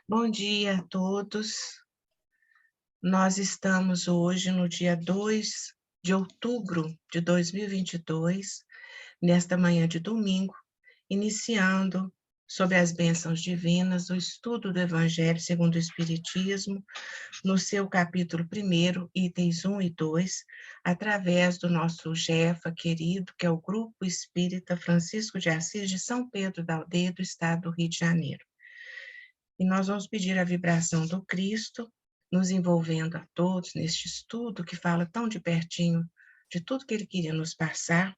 Bom dia a todos. Nós estamos hoje no dia 2 de outubro de 2022, nesta manhã de domingo, iniciando sobre as bênçãos divinas o estudo do Evangelho segundo o Espiritismo, no seu capítulo 1, itens 1 e 2, através do nosso Jefa querido, que é o Grupo Espírita Francisco de Assis de São Pedro da Aldeia, do estado do Rio de Janeiro. E nós vamos pedir a vibração do Cristo, nos envolvendo a todos neste estudo que fala tão de pertinho de tudo que ele queria nos passar.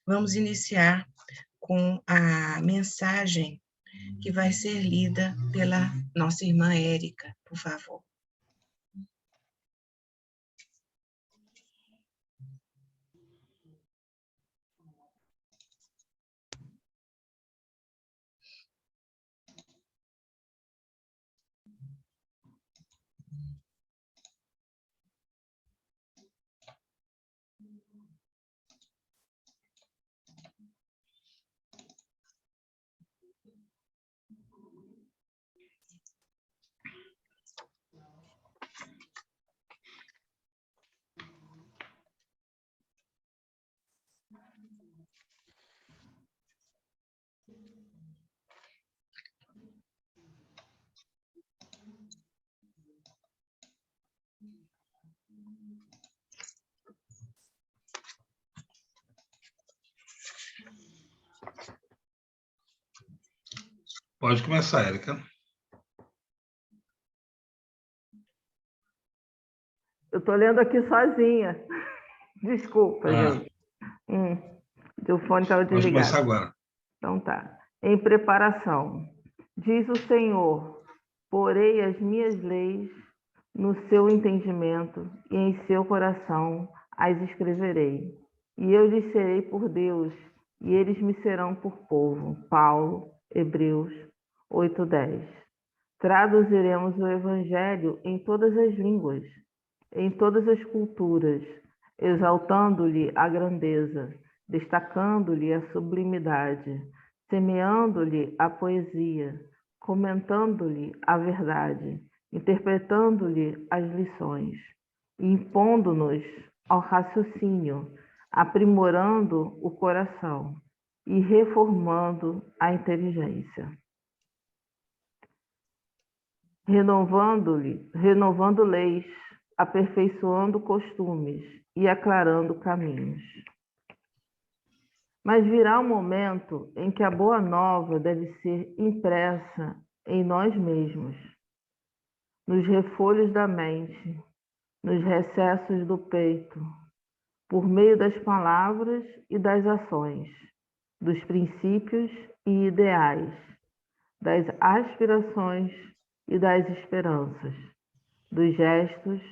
Vamos iniciar com a mensagem que vai ser lida pela nossa irmã Érica, por favor. Pode começar, Érica. Eu estou lendo aqui sozinha. Desculpa, gente. O fone estava desligado. Pode começar agora. Então tá. Em preparação. Diz o Senhor, porei as minhas leis no seu entendimento e em seu coração as escreverei. E eu lhes serei por Deus, e eles me serão por povo. Paulo, Hebreus 8:10. Traduziremos o Evangelho em todas as línguas, em todas as culturas, exaltando-lhe a grandeza, destacando-lhe a sublimidade, semeando-lhe a poesia, comentando-lhe a verdade, interpretando-lhe as lições, impondo-nos ao raciocínio, aprimorando o coração e reformando a inteligência. Renovando leis, aperfeiçoando costumes e aclarando caminhos. Mas virá um momento em que a boa nova deve ser impressa em nós mesmos, nos refolhos da mente, nos recessos do peito, por meio das palavras e das ações, dos princípios e ideais, das aspirações e das esperanças, dos gestos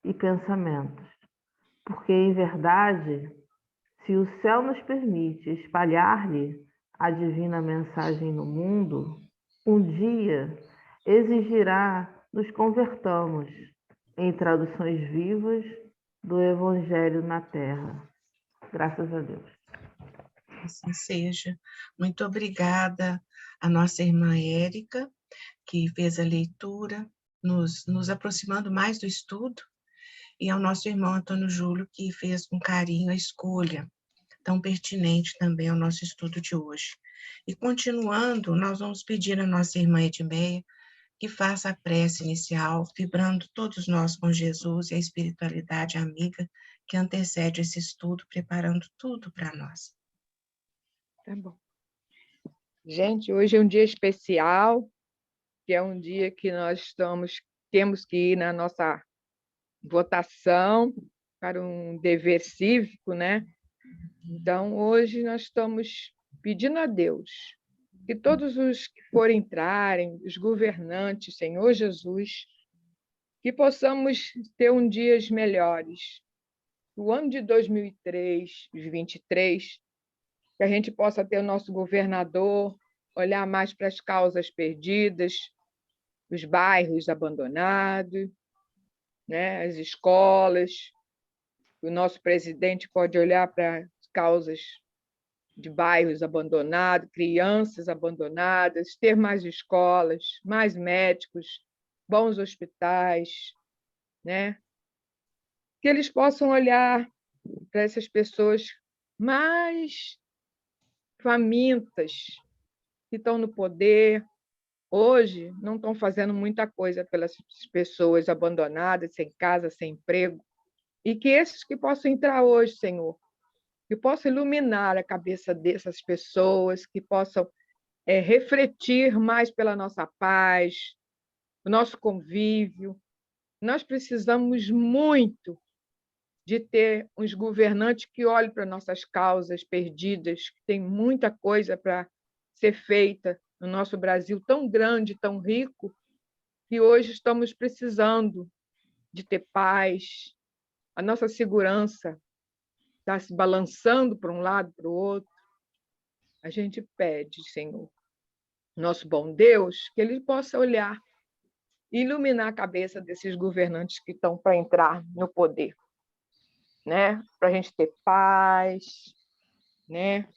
e pensamentos. Porque, em verdade, se o céu nos permite espalhar-lhe a divina mensagem no mundo, um dia exigirá nos convertamos em traduções vivas do Evangelho na Terra. Graças a Deus. Assim seja. Muito obrigada à nossa irmã Érica, que fez a leitura, nos aproximando mais do estudo, e ao nosso irmão Antônio Júlio, que fez com carinho a escolha, tão pertinente também ao nosso estudo de hoje. E continuando, nós vamos pedir à nossa irmã Edmeia que faça a prece inicial, vibrando todos nós com Jesus e a espiritualidade amiga que antecede esse estudo, preparando tudo para nós. Tá bom. Gente, hoje é um dia especial, que é um dia que nós temos que ir na nossa votação para um dever cívico, né? Então, hoje nós estamos pedindo a Deus que todos os que forem entrarem, os governantes, Senhor Jesus, que possamos ter dias melhores. O ano de 2023, que a gente possa ter o nosso governador, olhar mais para as causas perdidas, os bairros abandonados, né, as escolas. O nosso presidente pode olhar para as causas de bairros abandonados, crianças abandonadas, ter mais escolas, mais médicos, bons hospitais, né? Que eles possam olhar para essas pessoas mais famintas, que estão no poder, hoje não estão fazendo muita coisa pelas pessoas abandonadas, sem casa, sem emprego, e que esses que possam entrar hoje, Senhor, que possam iluminar a cabeça dessas pessoas, que possam refletir mais pela nossa paz, o nosso convívio. Nós precisamos muito de ter uns governantes que olhem para nossas causas perdidas, que tem muita coisa para ser feita no nosso Brasil tão grande, tão rico, que hoje estamos precisando de ter paz. A nossa segurança está se balançando para um lado, para o outro. A gente pede, Senhor, nosso bom Deus, que Ele possa olhar e iluminar a cabeça desses governantes que estão para entrar no poder, né? Para a gente ter paz, né?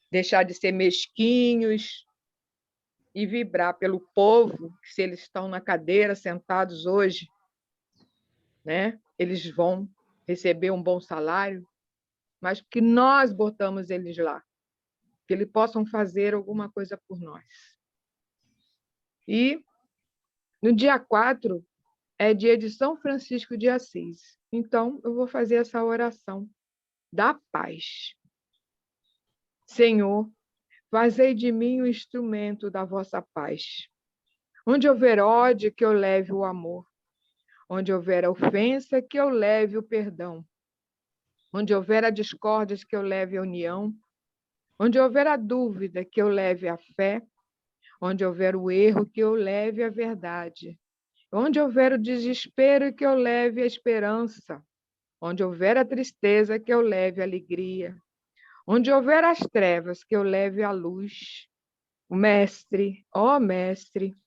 Deixar de ser mesquinhos e vibrar pelo povo, que se eles estão na cadeira, sentados hoje, né? Eles vão receber um bom salário, mas que nós botamos eles lá, que eles possam fazer alguma coisa por nós. E no dia 4 é dia de São Francisco de Assis. Então, eu vou fazer essa oração da paz. Senhor, fazei de mim um instrumento da vossa paz. Onde houver ódio, que eu leve o amor. Onde houver ofensa, que eu leve o perdão. Onde houver a discórdia, que eu leve a união. Onde houver a dúvida, que eu leve a fé. Onde houver o erro, que eu leve a verdade. Onde houver o desespero, que eu leve a esperança. Onde houver a tristeza, que eu leve a alegria. Onde houver as trevas, que eu leve a luz. O Mestre, ó Mestre,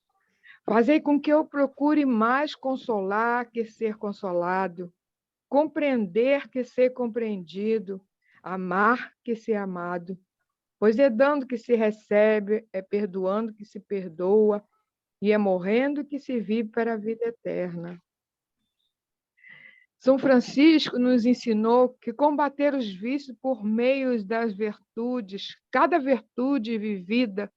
fazei com que eu procure mais consolar que ser consolado, compreender que ser compreendido, amar que ser amado, pois é dando que se recebe, é perdoando que se perdoa, e é morrendo que se vive para a vida eterna. São Francisco nos ensinou que combater os vícios por meio das virtudes, cada virtude vivida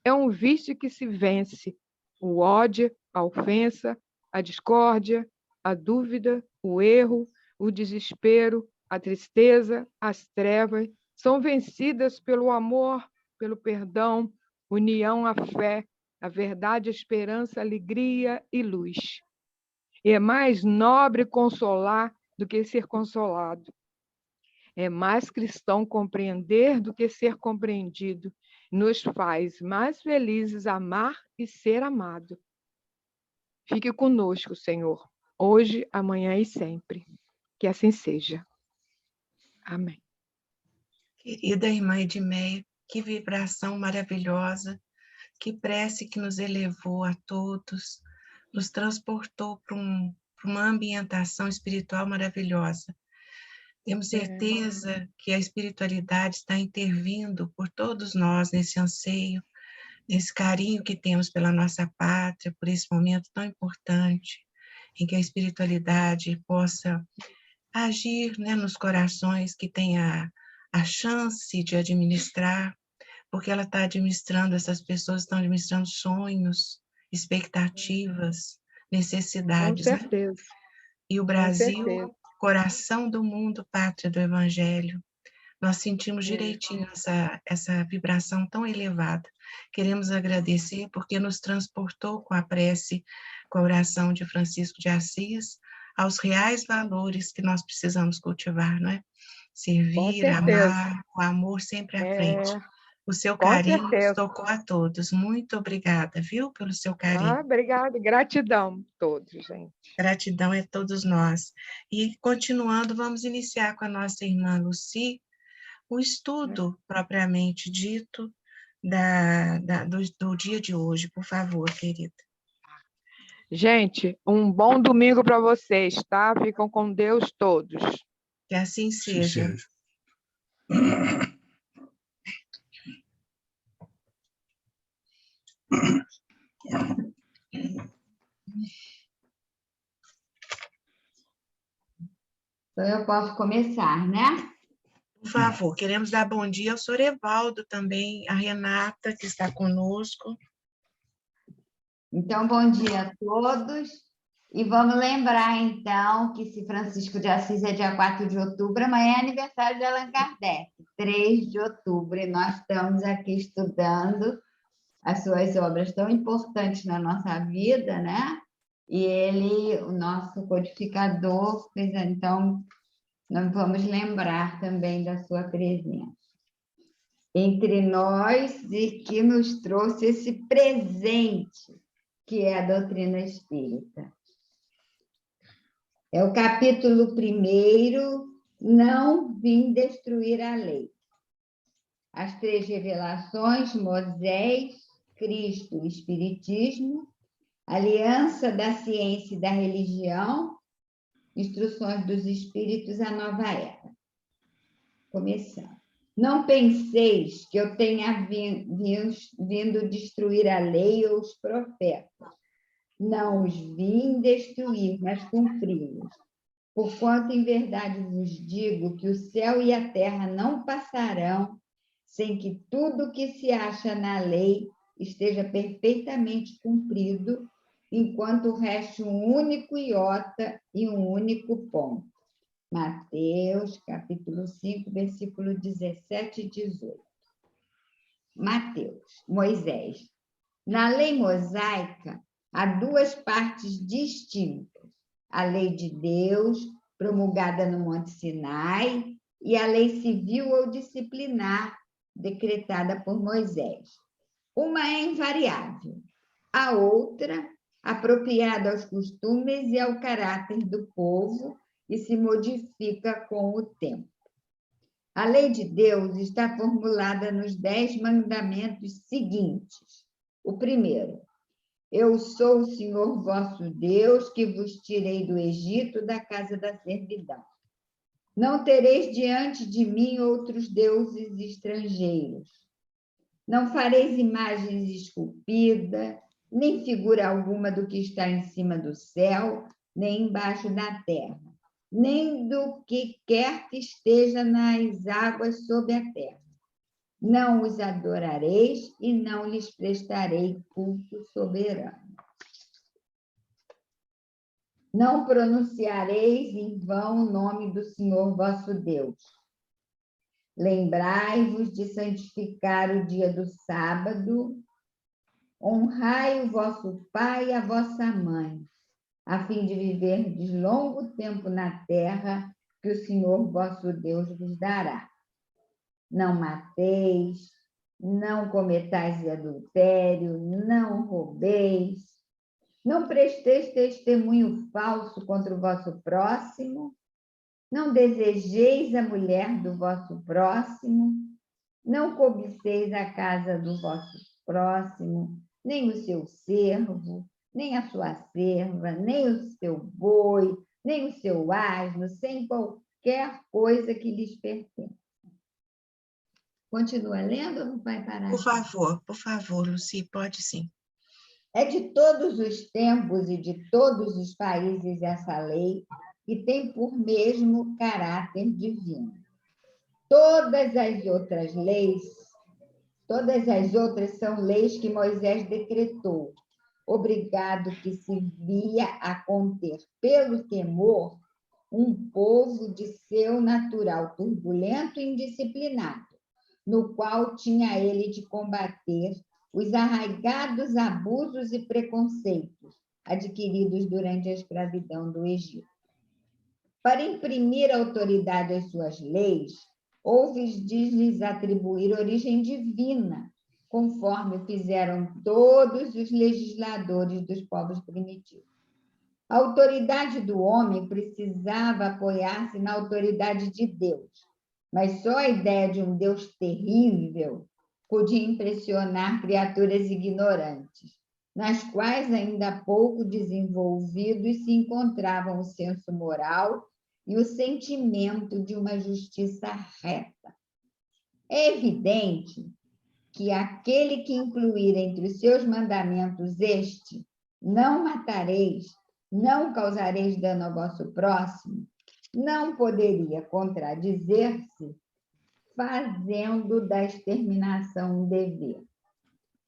é um vício que se vence. O ódio, a ofensa, a discórdia, a dúvida, o erro, o desespero, a tristeza, as trevas são vencidas pelo amor, pelo perdão, união, a fé, a verdade, a esperança, a alegria e luz. E é mais nobre consolar do que ser consolado. É mais cristão compreender do que ser compreendido. Nos faz mais felizes amar e ser amado. Fique conosco, Senhor, hoje, amanhã e sempre. Que assim seja. Amém. Querida irmã Edmeia, que vibração maravilhosa, que prece que nos elevou a todos, nos transportou para uma ambientação espiritual maravilhosa. Temos certeza que a espiritualidade está intervindo por todos nós nesse anseio, nesse carinho que temos pela nossa pátria, por esse momento tão importante, em que a espiritualidade possa agir, né, nos corações que têm a chance de administrar, porque ela está administrando, essas pessoas estão administrando sonhos, expectativas, necessidades. Com certeza. Né? E o Brasil, coração do mundo, pátria do Evangelho, nós sentimos direitinho essa vibração tão elevada. Queremos agradecer porque nos transportou com a prece, com a oração de Francisco de Assis, aos reais valores que nós precisamos cultivar, não é? Servir, amar, o amor sempre à frente. O seu carinho nos tocou a todos. Muito obrigada, viu, pelo seu carinho. Obrigada, gratidão a todos, gente. Gratidão a todos nós. E, continuando, vamos iniciar com a nossa irmã Lucy, o estudo propriamente dito do dia de hoje. Por favor, querida. Gente, um bom domingo para vocês, tá? Ficam com Deus todos. Que assim seja. Então, eu posso começar, né? Por favor, queremos dar bom dia ao Sorevaldo também, a Renata, que está conosco. Então, bom dia a todos. E vamos lembrar, então, que se Francisco de Assis é dia 4 de outubro, amanhã é aniversário de Allan Kardec, 3 de outubro, e nós estamos aqui estudando as suas obras tão importantes na nossa vida, né? E ele, o nosso codificador, fez, então, nós vamos lembrar também da sua presença entre nós e que nos trouxe esse presente que é a doutrina espírita. É o capítulo 1º, Não vim destruir a lei. As 3 revelações, Moisés, Cristo e Espiritismo, aliança da ciência e da religião, instruções dos espíritos à nova era. Começando. Não penseis que eu tenha vindo destruir a lei ou os profetas. Não os vim destruir, mas cumpri-los. Porquanto, em verdade, vos digo que o céu e a terra não passarão sem que tudo que se acha na lei esteja perfeitamente cumprido, enquanto reste um único iota e um único ponto. Mateus, capítulo 5, versículo 17 e 18. Mateus, Moisés. Na lei mosaica, há 2 partes distintas: a lei de Deus, promulgada no Monte Sinai, e a lei civil ou disciplinar, decretada por Moisés. Uma é invariável, a outra, apropriada aos costumes e ao caráter do povo, e se modifica com o tempo. A lei de Deus está formulada nos 10 mandamentos seguintes. O primeiro: eu sou o Senhor vosso Deus, que vos tirei do Egito, da casa da servidão. Não tereis diante de mim outros deuses estrangeiros. Não fareis imagens esculpidas, nem figura alguma do que está em cima do céu, nem embaixo da terra, nem do que quer que esteja nas águas sob a terra. Não os adorareis e não lhes prestarei culto soberano. Não pronunciareis em vão o nome do Senhor vosso Deus. Lembrai-vos de santificar o dia do sábado. Honrai o vosso pai e a vossa mãe, a fim de viverdes longo tempo na terra que o Senhor vosso Deus vos dará. Não mateis, não cometais adultério, não roubeis, não presteis testemunho falso contra o vosso próximo, não desejeis a mulher do vosso próximo, não cobiceis a casa do vosso próximo, nem o seu servo, nem a sua serva, nem o seu boi, nem o seu asno, sem qualquer coisa que lhes pertence. Continua lendo ou não vai parar? Por favor, Lucy, pode sim. É de todos os tempos e de todos os países essa lei, que tem por mesmo caráter divino. Todas as outras são leis que Moisés decretou, obrigado que se via a conter pelo temor um povo de seu natural turbulento e indisciplinado, no qual tinha ele de combater os arraigados abusos e preconceitos adquiridos durante a escravidão do Egito. Para imprimir autoridade às suas leis, houve de lhes atribuir origem divina, conforme fizeram todos os legisladores dos povos primitivos. A autoridade do homem precisava apoiar-se na autoridade de Deus, mas só a ideia de um Deus terrível podia impressionar criaturas ignorantes, nas quais ainda pouco desenvolvidos se encontravam o senso moral e o sentimento de uma justiça reta. É evidente que aquele que incluir entre os seus mandamentos este, não matareis, não causareis dano ao vosso próximo, não poderia contradizer-se, fazendo da exterminação um dever.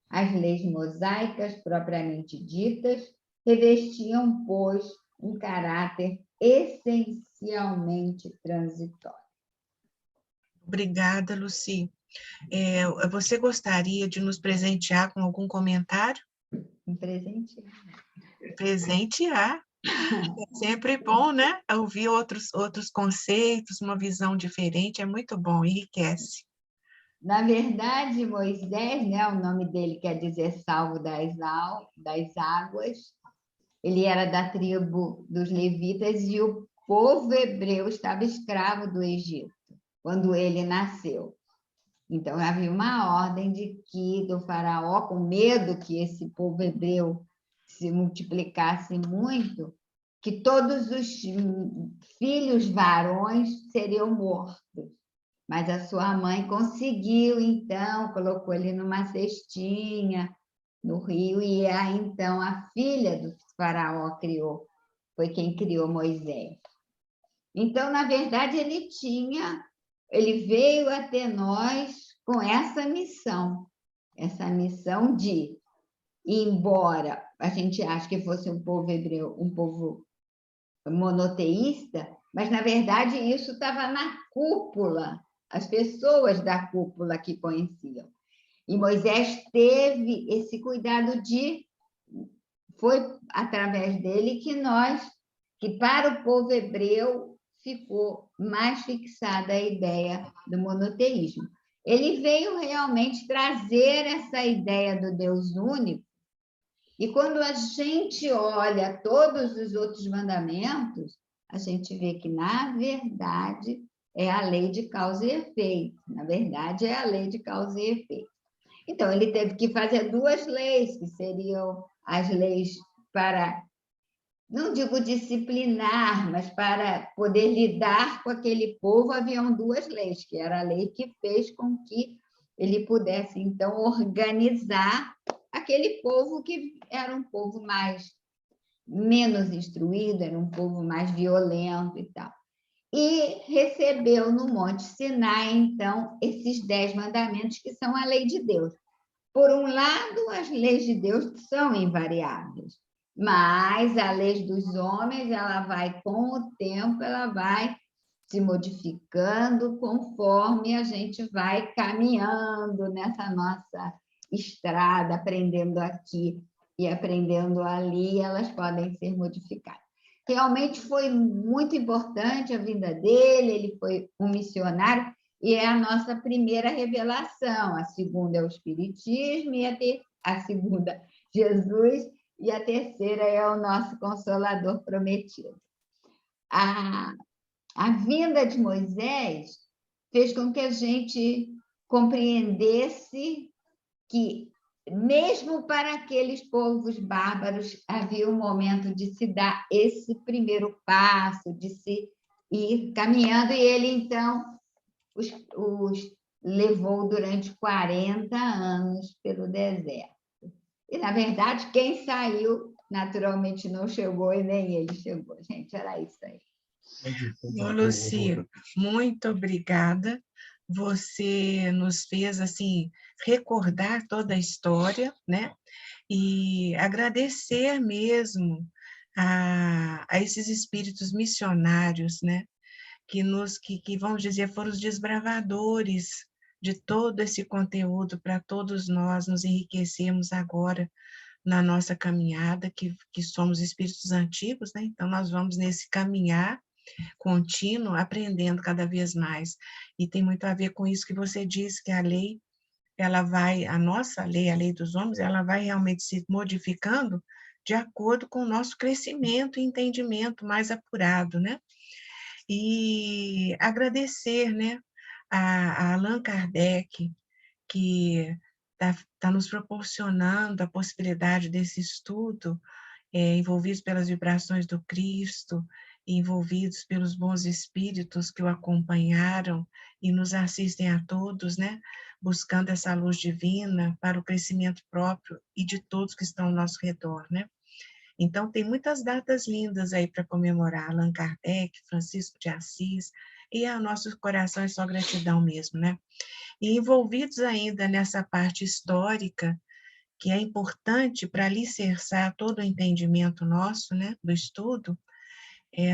As leis mosaicas, propriamente ditas, revestiam, pois, um caráter essencialmente transitório. Obrigada, Lucy. Você gostaria de nos presentear com algum comentário? Um presente. Presentear. É sempre bom, né? Ouvir outros conceitos, uma visão diferente, é muito bom, enriquece. Na verdade, Moisés, né, o nome dele quer dizer salvo das águas, ele era da tribo dos levitas e o povo hebreu estava escravo do Egito, quando ele nasceu. Então, havia uma ordem de que do faraó, com medo que esse povo hebreu se multiplicasse muito, que todos os filhos varões seriam mortos. Mas a sua mãe conseguiu, então, colocou ele numa cestinha no rio, e aí, então, a filha do faraó criou, foi quem criou Moisés. Então, na verdade, ele veio até nós com essa missão de, embora a gente ache que fosse um povo hebreu, um povo monoteísta, mas, na verdade, isso estava na cúpula, as pessoas da cúpula que conheciam. E Moisés teve esse cuidado foi através dele que para o povo hebreu ficou mais fixada a ideia do monoteísmo. Ele veio realmente trazer essa ideia do Deus único, e quando a gente olha todos os outros mandamentos, a gente vê que, na verdade, é a lei de causa e efeito. Na verdade, é a lei de causa e efeito. Então, ele teve que fazer duas leis, que seriam as leis para, não digo disciplinar, mas para poder lidar com aquele povo, haviam duas leis, que era a lei que fez com que ele pudesse, então, organizar aquele povo que era um povo menos instruído, era um povo mais violento e tal. E recebeu no Monte Sinai, então, esses 10 mandamentos, que são a lei de Deus. Por um lado, as leis de Deus são invariáveis, mas a lei dos homens, ela vai, com o tempo, ela vai se modificando conforme a gente vai caminhando nessa nossa estrada, aprendendo aqui e aprendendo ali, elas podem ser modificadas. Realmente foi muito importante a vinda dele, ele foi um missionário, e é a nossa primeira revelação. A segunda é o Espiritismo, e a segunda, Jesus, e a terceira é o nosso Consolador prometido. A vinda de Moisés fez com que a gente compreendesse que, mesmo para aqueles povos bárbaros, havia um momento de se dar esse primeiro passo, de se ir caminhando, e ele, então, os levou durante 40 anos pelo deserto. E, na verdade, quem saiu, naturalmente, não chegou, e nem ele chegou. Gente, era isso aí. Lucy, muito obrigada. Você nos fez, assim, recordar toda a história, né? E agradecer mesmo a esses espíritos missionários, né? Que vamos dizer, foram os desbravadores de todo esse conteúdo para todos nós nos enriquecermos agora na nossa caminhada, que somos espíritos antigos, né? Então, nós vamos nesse caminhar contínuo, aprendendo cada vez mais. E tem muito a ver com isso que você disse, que a lei, a nossa lei, a lei dos homens, ela vai realmente se modificando de acordo com o nosso crescimento e entendimento mais apurado, né? E agradecer, né, a Allan Kardec, que está nos proporcionando a possibilidade desse estudo, envolvidos pelas vibrações do Cristo, envolvidos pelos bons espíritos que o acompanharam e nos assistem a todos, né? Buscando essa luz divina para o crescimento próprio e de todos que estão ao nosso redor, né? Então, tem muitas datas lindas aí para comemorar, Allan Kardec, Francisco de Assis, e a nosso coração é só gratidão mesmo, né? E envolvidos ainda nessa parte histórica, que é importante para alicerçar todo o entendimento nosso, né, do estudo,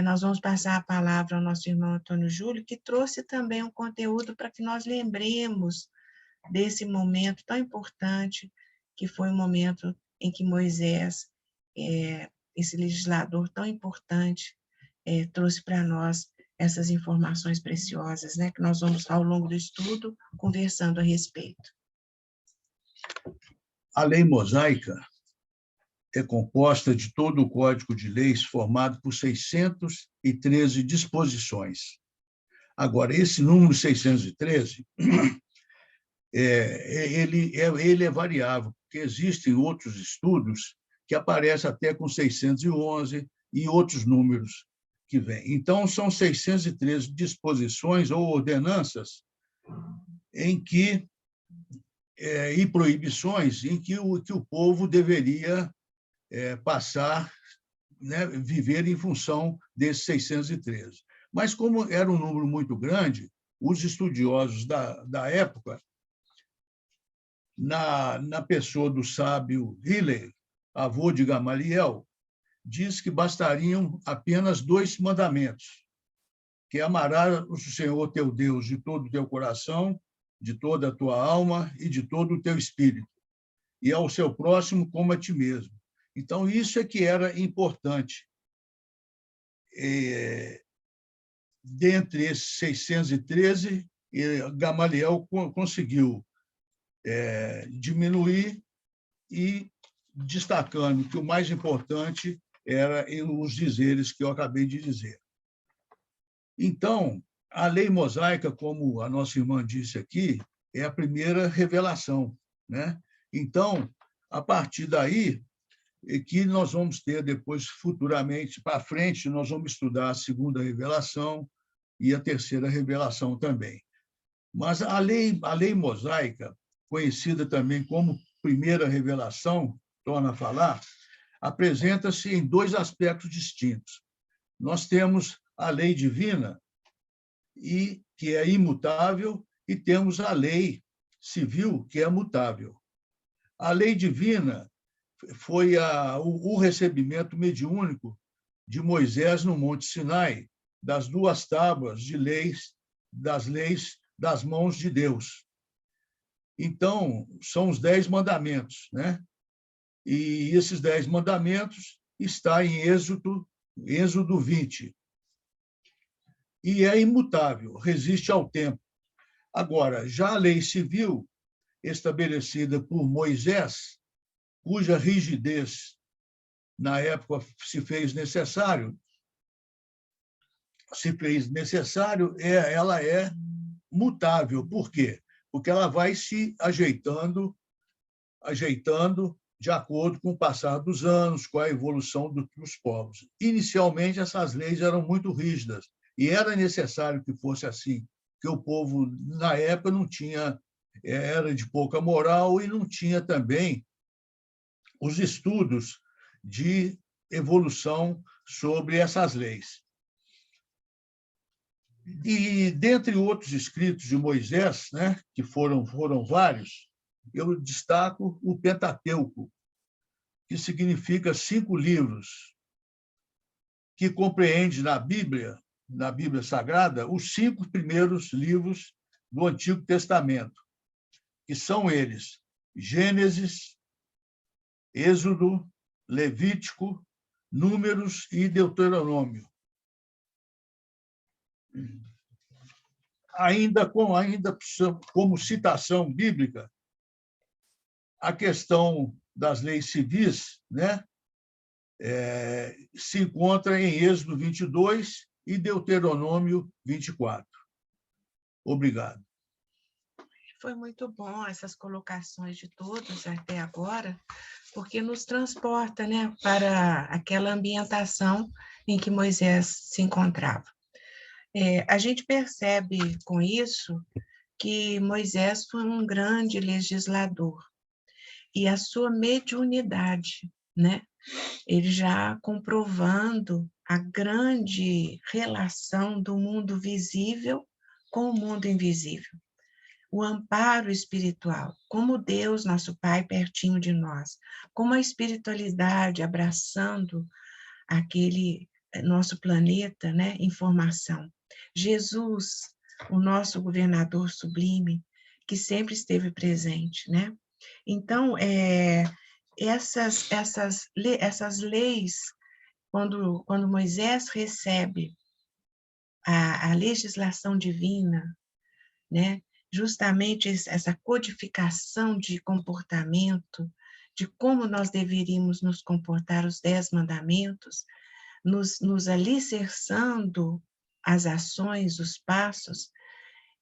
nós vamos passar a palavra ao nosso irmão Antônio Júlio, que trouxe também um conteúdo para que nós lembremos desse momento tão importante, que foi o momento em que Moisés, esse legislador tão importante, trouxe para nós essas informações preciosas, né, que nós vamos, ao longo do estudo, conversando a respeito. A lei mosaica é composta de todo o Código de Leis formado por 613 disposições. Agora, esse número 613, ele é variável, porque existem outros estudos que aparecem até com 611 e outros números que vêm. Então, são 613 disposições ou ordenanças em que e proibições em que o povo deveria passar, né, viver em função desses 613. Mas, como era um número muito grande, os estudiosos da época, na pessoa do sábio Hillel, avô de Gamaliel, diz que bastariam apenas 2 mandamentos, que amarás o Senhor teu Deus de todo o teu coração, de toda a tua alma e de todo o teu espírito, e ao seu próximo como a ti mesmo. Então, isso é que era importante. Dentre esses 613, Gamaliel conseguiu diminuir e destacando que o mais importante era os dizeres que eu acabei de dizer. Então, a lei mosaica, como a nossa irmã disse aqui, é a primeira revelação, né? Então, a partir daí, que nós vamos ter depois, futuramente, para frente, nós vamos estudar a segunda revelação e a terceira revelação também. Mas a lei mosaica, conhecida também como primeira revelação, torna a falar, apresenta-se em 2 aspectos distintos. Nós temos a lei divina, que é imutável, e temos a lei civil, que é mutável. A lei divina foi o recebimento mediúnico de Moisés no Monte Sinai, das 2 tábuas de leis, das leis das mãos de Deus. Então, são os 10 mandamentos, né? E esses 10 mandamentos estão em Êxodo 20. E é imutável, resiste ao tempo. Agora, já a lei civil, estabelecida por Moisés, cuja rigidez, na época, se fez necessário, ela é mutável. Por quê? Porque ela vai se ajeitando de acordo com o passar dos anos, com a evolução dos povos. Inicialmente, essas leis eram muito rígidas, e era necessário que fosse assim, porque o povo, na época, não tinha, era de pouca moral e não tinha também os estudos de evolução sobre essas leis. E, dentre outros escritos de Moisés, né, que foram vários, eu destaco o Pentateuco, que significa 5 livros, que compreende na Bíblia Sagrada, os 5 primeiros livros do Antigo Testamento, que são eles: Gênesis, Êxodo, Levítico, Números e Deuteronômio. Ainda como citação bíblica, a questão das leis civis, né, se encontra em Êxodo 22 e Deuteronômio 24. Obrigado. Foi muito bom essas colocações de todos até agora, porque nos transporta, né, para aquela ambientação em que Moisés se encontrava. A gente percebe com isso que Moisés foi um grande legislador e a sua mediunidade, né? Ele já comprovando a grande relação do mundo visível com o mundo invisível. O amparo espiritual, como Deus, nosso Pai, pertinho de nós, como a espiritualidade abraçando aquele nosso planeta, né, em formação. Jesus, o nosso governador sublime, que sempre esteve presente, né? Então, essas leis, quando Moisés recebe a legislação divina, né? Justamente essa codificação de comportamento, de como nós deveríamos nos comportar, os 10 mandamentos, nos alicerçando as ações, os passos,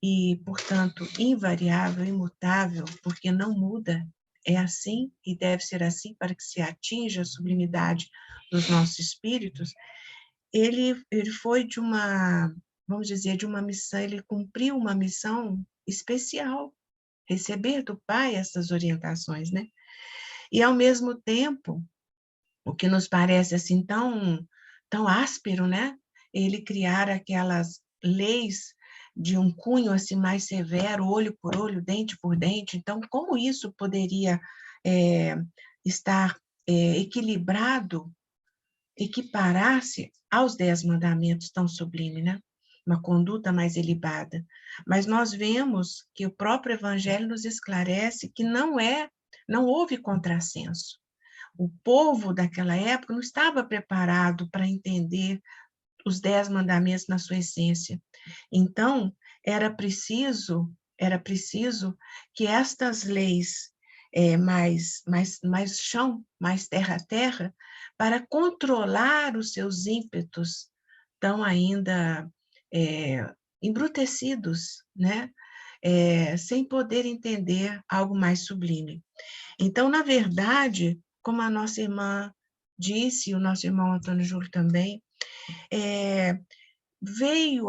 e, portanto, invariável, imutável, porque não muda, é assim e deve ser assim para que se atinja a sublimidade dos nossos espíritos. Ele foi de uma, vamos dizer, de uma missão, ele cumpriu uma missão especial, receber do Pai essas orientações, né? E, ao mesmo tempo, o que nos parece assim tão áspero, né? Ele criar aquelas leis de um cunho assim mais severo, olho por olho, dente por dente. Então, como isso poderia estar equilibrado, equiparar-se aos 10 mandamentos tão sublime, né? Uma conduta mais ilibada. Mas nós vemos que o próprio Evangelho nos esclarece que não houve contrassenso. O povo daquela época não estava preparado para entender os 10 mandamentos na sua essência. Então, era preciso que estas leis mais chão, mais terra a terra, para controlar os seus ímpetos tão ainda embrutecidos, né? Sem poder entender algo mais sublime. Então, na verdade, como a nossa irmã disse, e o nosso irmão Antônio Júlio também, veio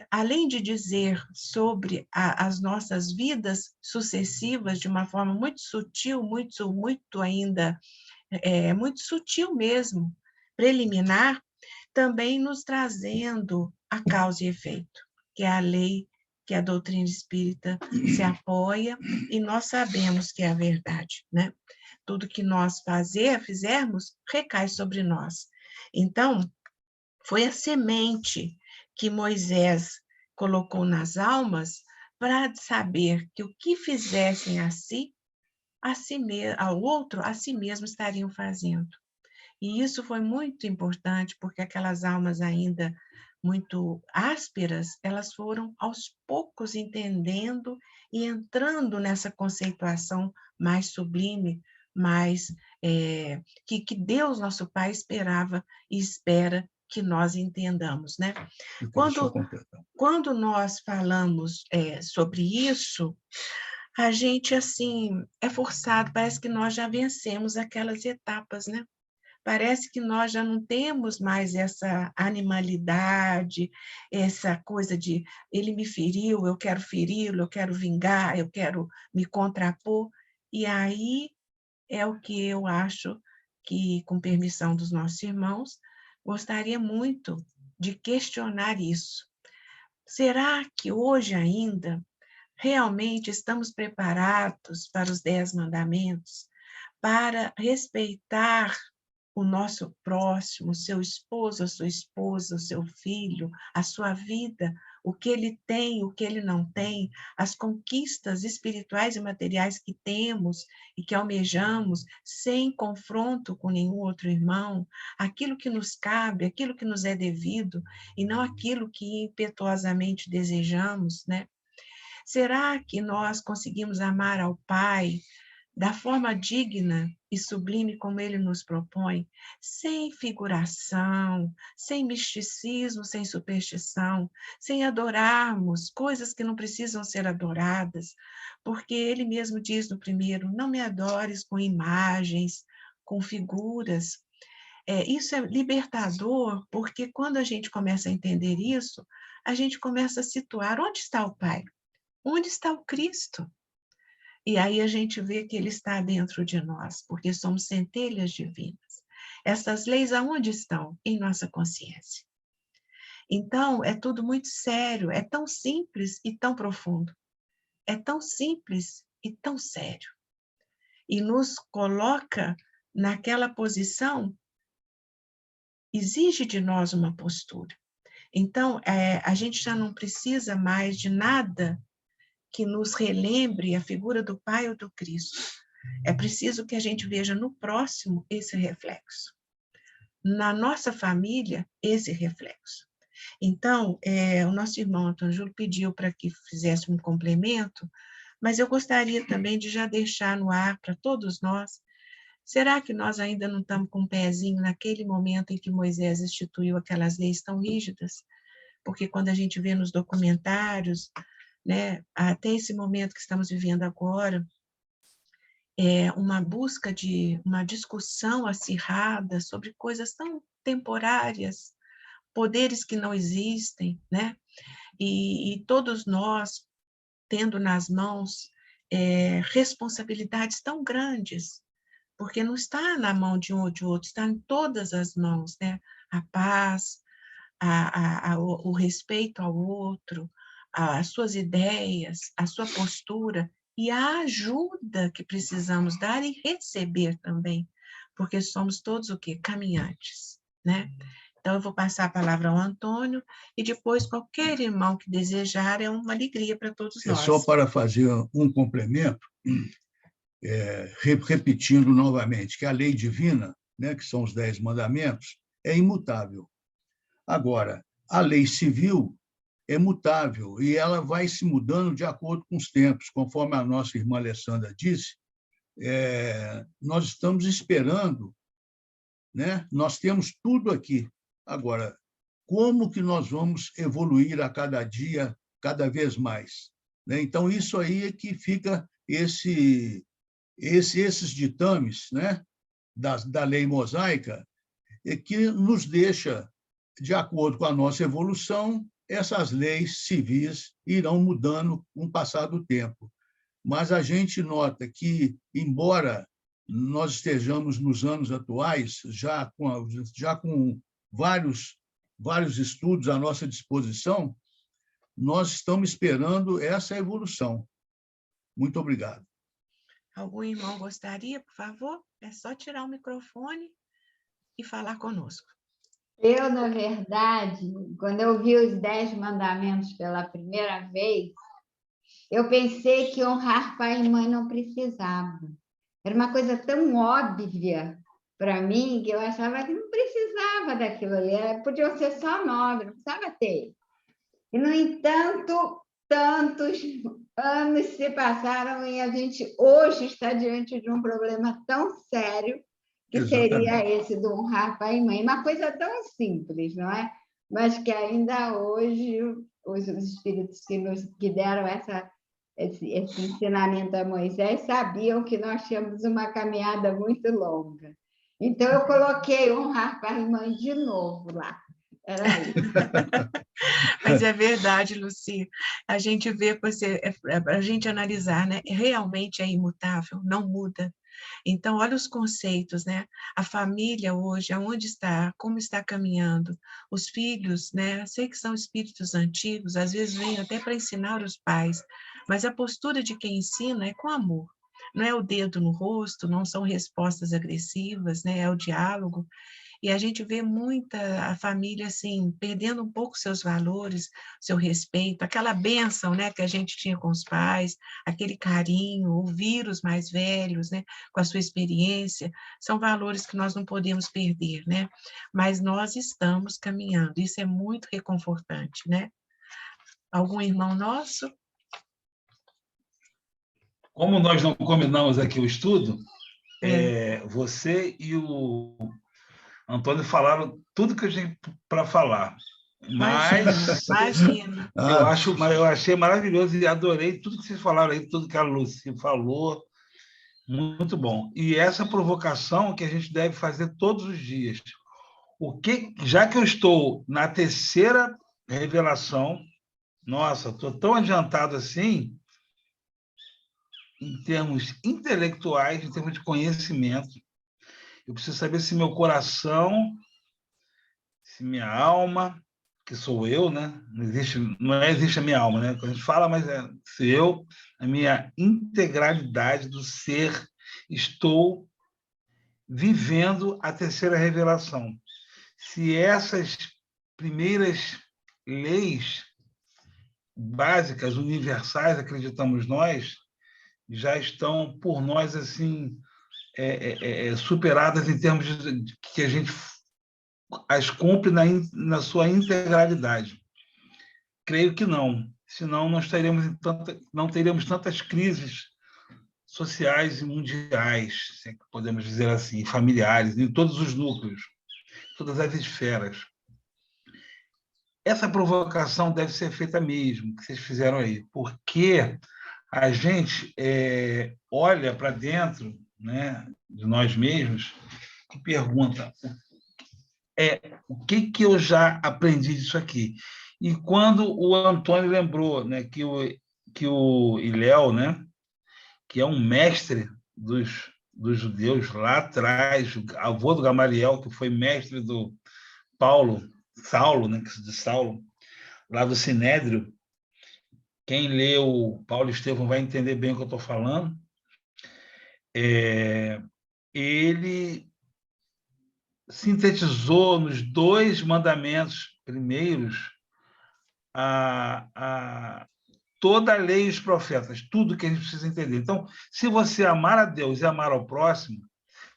além de dizer sobre as nossas vidas sucessivas de uma forma muito sutil, muito ainda, muito sutil mesmo, preliminar, também nos trazendo a causa e efeito, que é a lei que a doutrina espírita se apoia, e nós sabemos que é a verdade, né? Tudo que nós fizermos, recai sobre nós. Então, foi a semente que Moisés colocou nas almas para saber que o que fizessem ao outro, a si mesmo estariam fazendo. E isso foi muito importante, porque aquelas almas ainda muito ásperas, elas foram aos poucos entendendo e entrando nessa conceituação mais sublime, mais que Deus, nosso Pai, esperava e espera que nós entendamos, né? Quando nós falamos sobre isso, a gente, assim, é forçado, parece que nós já vencemos aquelas etapas, né? Parece que nós já não temos mais essa animalidade, essa coisa de ele me feriu, eu quero feri-lo, eu quero vingar, eu quero me contrapor. E aí é o que eu acho que, com permissão dos nossos irmãos, gostaria muito de questionar isso. Será que hoje ainda realmente estamos preparados para os 10 mandamentos, para respeitar o nosso próximo, o seu esposo, a sua esposa, o seu filho, a sua vida, o que ele tem, o que ele não tem, as conquistas espirituais e materiais que temos e que almejamos, sem confronto com nenhum outro irmão, aquilo que nos cabe, aquilo que nos é devido, e não aquilo que impetuosamente desejamos, né? Será que nós conseguimos amar ao Pai da forma digna e sublime como ele nos propõe, sem figuração, sem misticismo, sem superstição, sem adorarmos coisas que não precisam ser adoradas, porque ele mesmo diz no primeiro: não me adores com imagens, com figuras. Isso é libertador, porque quando a gente começa a entender isso, a gente começa a situar onde está o Pai, onde está o Cristo. E aí a gente vê que ele está dentro de nós, porque somos centelhas divinas. Essas leis aonde estão? Em nossa consciência. Então, é tudo muito sério, é tão simples e tão profundo. É tão simples e tão sério. E nos coloca naquela posição, exige de nós uma postura. Então, a gente já não precisa mais de nada que nos relembre a figura do Pai ou do Cristo. É preciso que a gente veja no próximo esse reflexo. Na nossa família, esse reflexo. Então, o nosso irmão Antônio Júlio pediu para que fizesse um complemento, mas eu gostaria também de já deixar no ar para todos nós. Será que nós ainda não estamos com um pezinho naquele momento em que Moisés instituiu aquelas leis tão rígidas? Porque quando a gente vê nos documentários, né, até esse momento que estamos vivendo agora, uma busca de uma discussão acirrada sobre coisas tão temporárias, poderes que não existem, né? E todos nós tendo nas mãos responsabilidades tão grandes, porque não está na mão de um ou de outro, está em todas as mãos, né? A paz, o respeito ao outro, as suas ideias, a sua postura e a ajuda que precisamos dar e receber também, porque somos todos o quê? Caminhantes, né? Então, eu vou passar a palavra ao Antônio e depois qualquer irmão que desejar, é uma alegria para todos nós. Só para fazer um complemento, repetindo novamente, que a lei divina, né, que são os 10 mandamentos, é imutável. Agora, a lei civil é mutável e ela vai se mudando de acordo com os tempos, conforme a nossa irmã Alessandra disse, nós estamos esperando, né? Nós temos tudo aqui. Agora, como que nós vamos evoluir a cada dia, cada vez mais? Né? Então, isso aí é que fica esses ditames, né, da lei mosaica, que nos deixa, de acordo com a nossa evolução, essas leis civis irão mudando com o passar do tempo. Mas a gente nota que, embora nós estejamos nos anos atuais, já com vários estudos à nossa disposição, nós estamos esperando essa evolução. Muito obrigado. Algum irmão gostaria, por favor? É só tirar o microfone e falar conosco. Eu, na verdade, quando eu vi os 10 mandamentos pela primeira vez, eu pensei que honrar pai e mãe não precisava. Era uma coisa tão óbvia para mim que eu achava que não precisava daquilo ali. Podiam ser só 9, não precisava ter. E, no entanto, tantos anos se passaram e a gente hoje está diante de um problema tão sério que Exatamente. Seria esse do honrar pai e mãe. Uma coisa tão simples, não é? Mas que ainda hoje os espíritos que deram esse ensinamento a Moisés sabiam que nós tínhamos uma caminhada muito longa. Então, eu coloquei honrar pai e mãe de novo lá. Era isso. Mas é verdade, Luci. A gente vê, a gente analisar, né? Realmente é imutável, não muda. Então, olha os conceitos, né? A família hoje, aonde está, como está caminhando, os filhos, né? Sei que são espíritos antigos, às vezes vêm até para ensinar os pais, mas a postura de quem ensina é com amor. Não é o dedo no rosto, não são respostas agressivas, né? É o diálogo. E a gente vê a família, assim, perdendo um pouco seus valores, seu respeito, aquela bênção, né, que a gente tinha com os pais, aquele carinho, ouvir os mais velhos, né, com a sua experiência, são valores que nós não podemos perder, né? Mas nós estamos caminhando, isso é muito reconfortante, né? Algum irmão nosso? Como nós não combinamos aqui o estudo, você e o Antônio falaram tudo que eu tinha para falar. Mas imagina. Eu achei maravilhoso e adorei tudo que vocês falaram aí, tudo que a Lucy falou. Muito bom. E essa provocação que a gente deve fazer todos os dias. Já que eu estou na terceira revelação, nossa, estou tão adiantado assim, em termos intelectuais, em termos de conhecimento. Eu preciso saber se meu coração, se minha alma, que sou eu, né? Não existe a minha alma, né? Quando a gente fala, mas se eu, a minha integralidade do ser, estou vivendo a terceira revelação. Se essas primeiras leis básicas, universais, acreditamos nós, já estão por nós assim superadas em termos de que a gente as cumpre na sua integralidade. Creio que não, senão não teríamos tantas crises sociais e mundiais, se podemos dizer assim, familiares, em todos os núcleos, todas as esferas. Essa provocação deve ser feita mesmo, que vocês fizeram aí, porque a gente olha para dentro, né, de nós mesmos e pergunta o que eu já aprendi disso aqui. E quando o Antônio lembrou, né, que o Hillel, né, que é um mestre dos judeus lá atrás, o avô do Gamaliel, que foi mestre do Saulo, né, de Saulo, lá do Sinédrio. Quem lê o Paulo Estevão vai entender bem o que eu estou falando. Ele sintetizou nos 2 mandamentos primeiros toda a lei e os profetas, tudo que a gente precisa entender. Então, se você amar a Deus e amar ao próximo,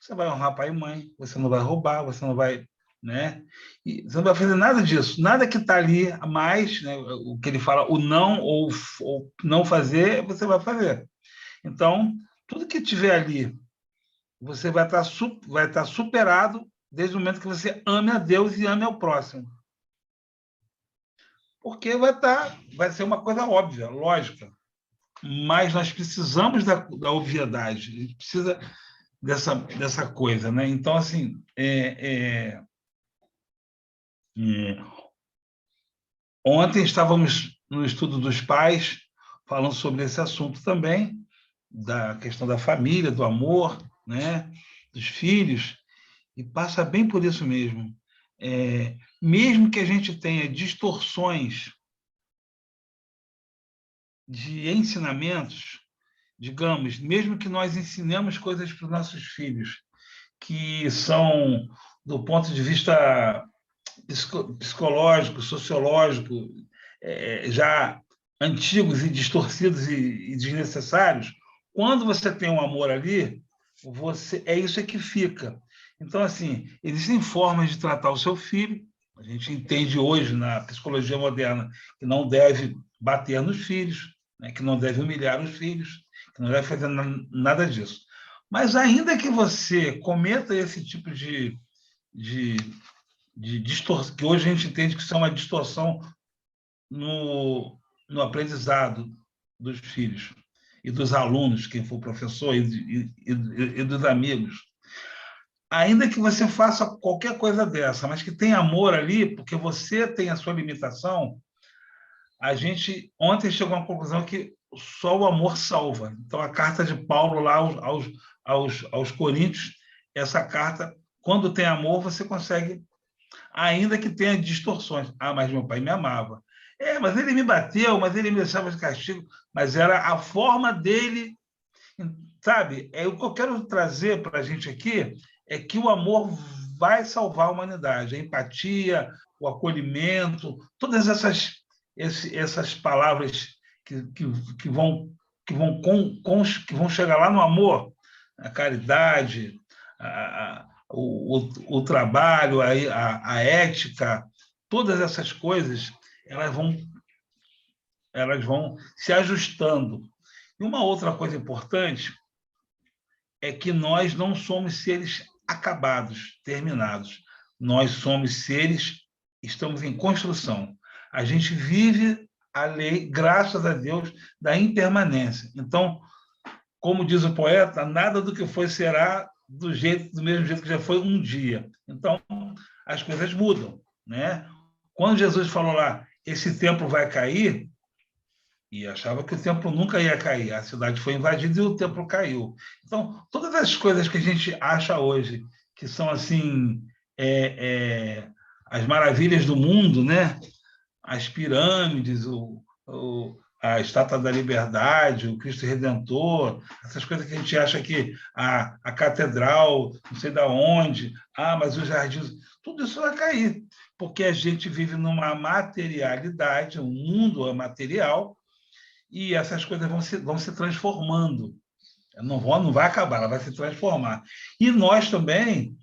você vai honrar pai e mãe, você não vai roubar, você não vai, né? E você não vai fazer nada disso, nada que está ali a mais, né? O que ele fala, o não ou não fazer, você vai fazer. Então, tudo que tiver ali, você vai estar superado desde o momento que você ame a Deus e ame ao próximo. Porque vai ser uma coisa óbvia, lógica. Mas nós precisamos da obviedade, a gente precisa dessa coisa, né? Então, assim, ontem estávamos no estudo dos pais, falando sobre esse assunto também, da questão da família, do amor, né? Dos filhos, e passa bem por isso mesmo. Mesmo que a gente tenha distorções de ensinamentos, digamos, mesmo que nós ensinemos coisas para os nossos filhos que são, do ponto de vista psicológico, sociológico, já antigos e distorcidos e desnecessários, quando você tem um amor ali, é isso que fica. Então, assim, existem formas de tratar o seu filho. A gente entende hoje, na psicologia moderna, que não deve bater nos filhos, né, que não deve humilhar os filhos, que não deve fazer nada disso. Mas, ainda que você cometa esse tipo de distorção, que hoje a gente entende que isso é uma distorção no aprendizado dos filhos e dos alunos, quem for professor, e dos amigos. Ainda que você faça qualquer coisa dessa, mas que tenha amor ali, porque você tem a sua limitação, a gente ontem chegou à conclusão que só o amor salva. Então, a carta de Paulo lá aos Coríntios, essa carta, quando tem amor, você consegue, ainda que tenha distorções. Mas meu pai me amava. Mas ele me bateu, mas ele me deixava de castigo. Mas era a forma dele, sabe? O que eu quero trazer para a gente aqui é que o amor vai salvar a humanidade. A empatia, o acolhimento, todas essas palavras que vão chegar lá no amor, a caridade, o trabalho, a ética, todas essas coisas, elas vão se ajustando. E uma outra coisa importante é que nós não somos seres acabados, terminados. Nós somos seres, estamos em construção. A gente vive a lei, graças a Deus, da impermanência. Então, como diz o poeta, nada do que foi será do mesmo jeito que já foi um dia. Então, as coisas mudam, né? Quando Jesus falou lá, esse templo vai cair, e achava que o templo nunca ia cair, a cidade foi invadida e o templo caiu. Então, todas as coisas que a gente acha hoje, que são assim as maravilhas do mundo, né? As pirâmides, a Estátua da Liberdade, o Cristo Redentor, essas coisas que a gente acha que a catedral, não sei da onde, mas os jardins, tudo isso vai cair, porque a gente vive numa materialidade, um mundo material, e essas coisas vão se transformando. Não vai acabar, ela vai se transformar. E nós também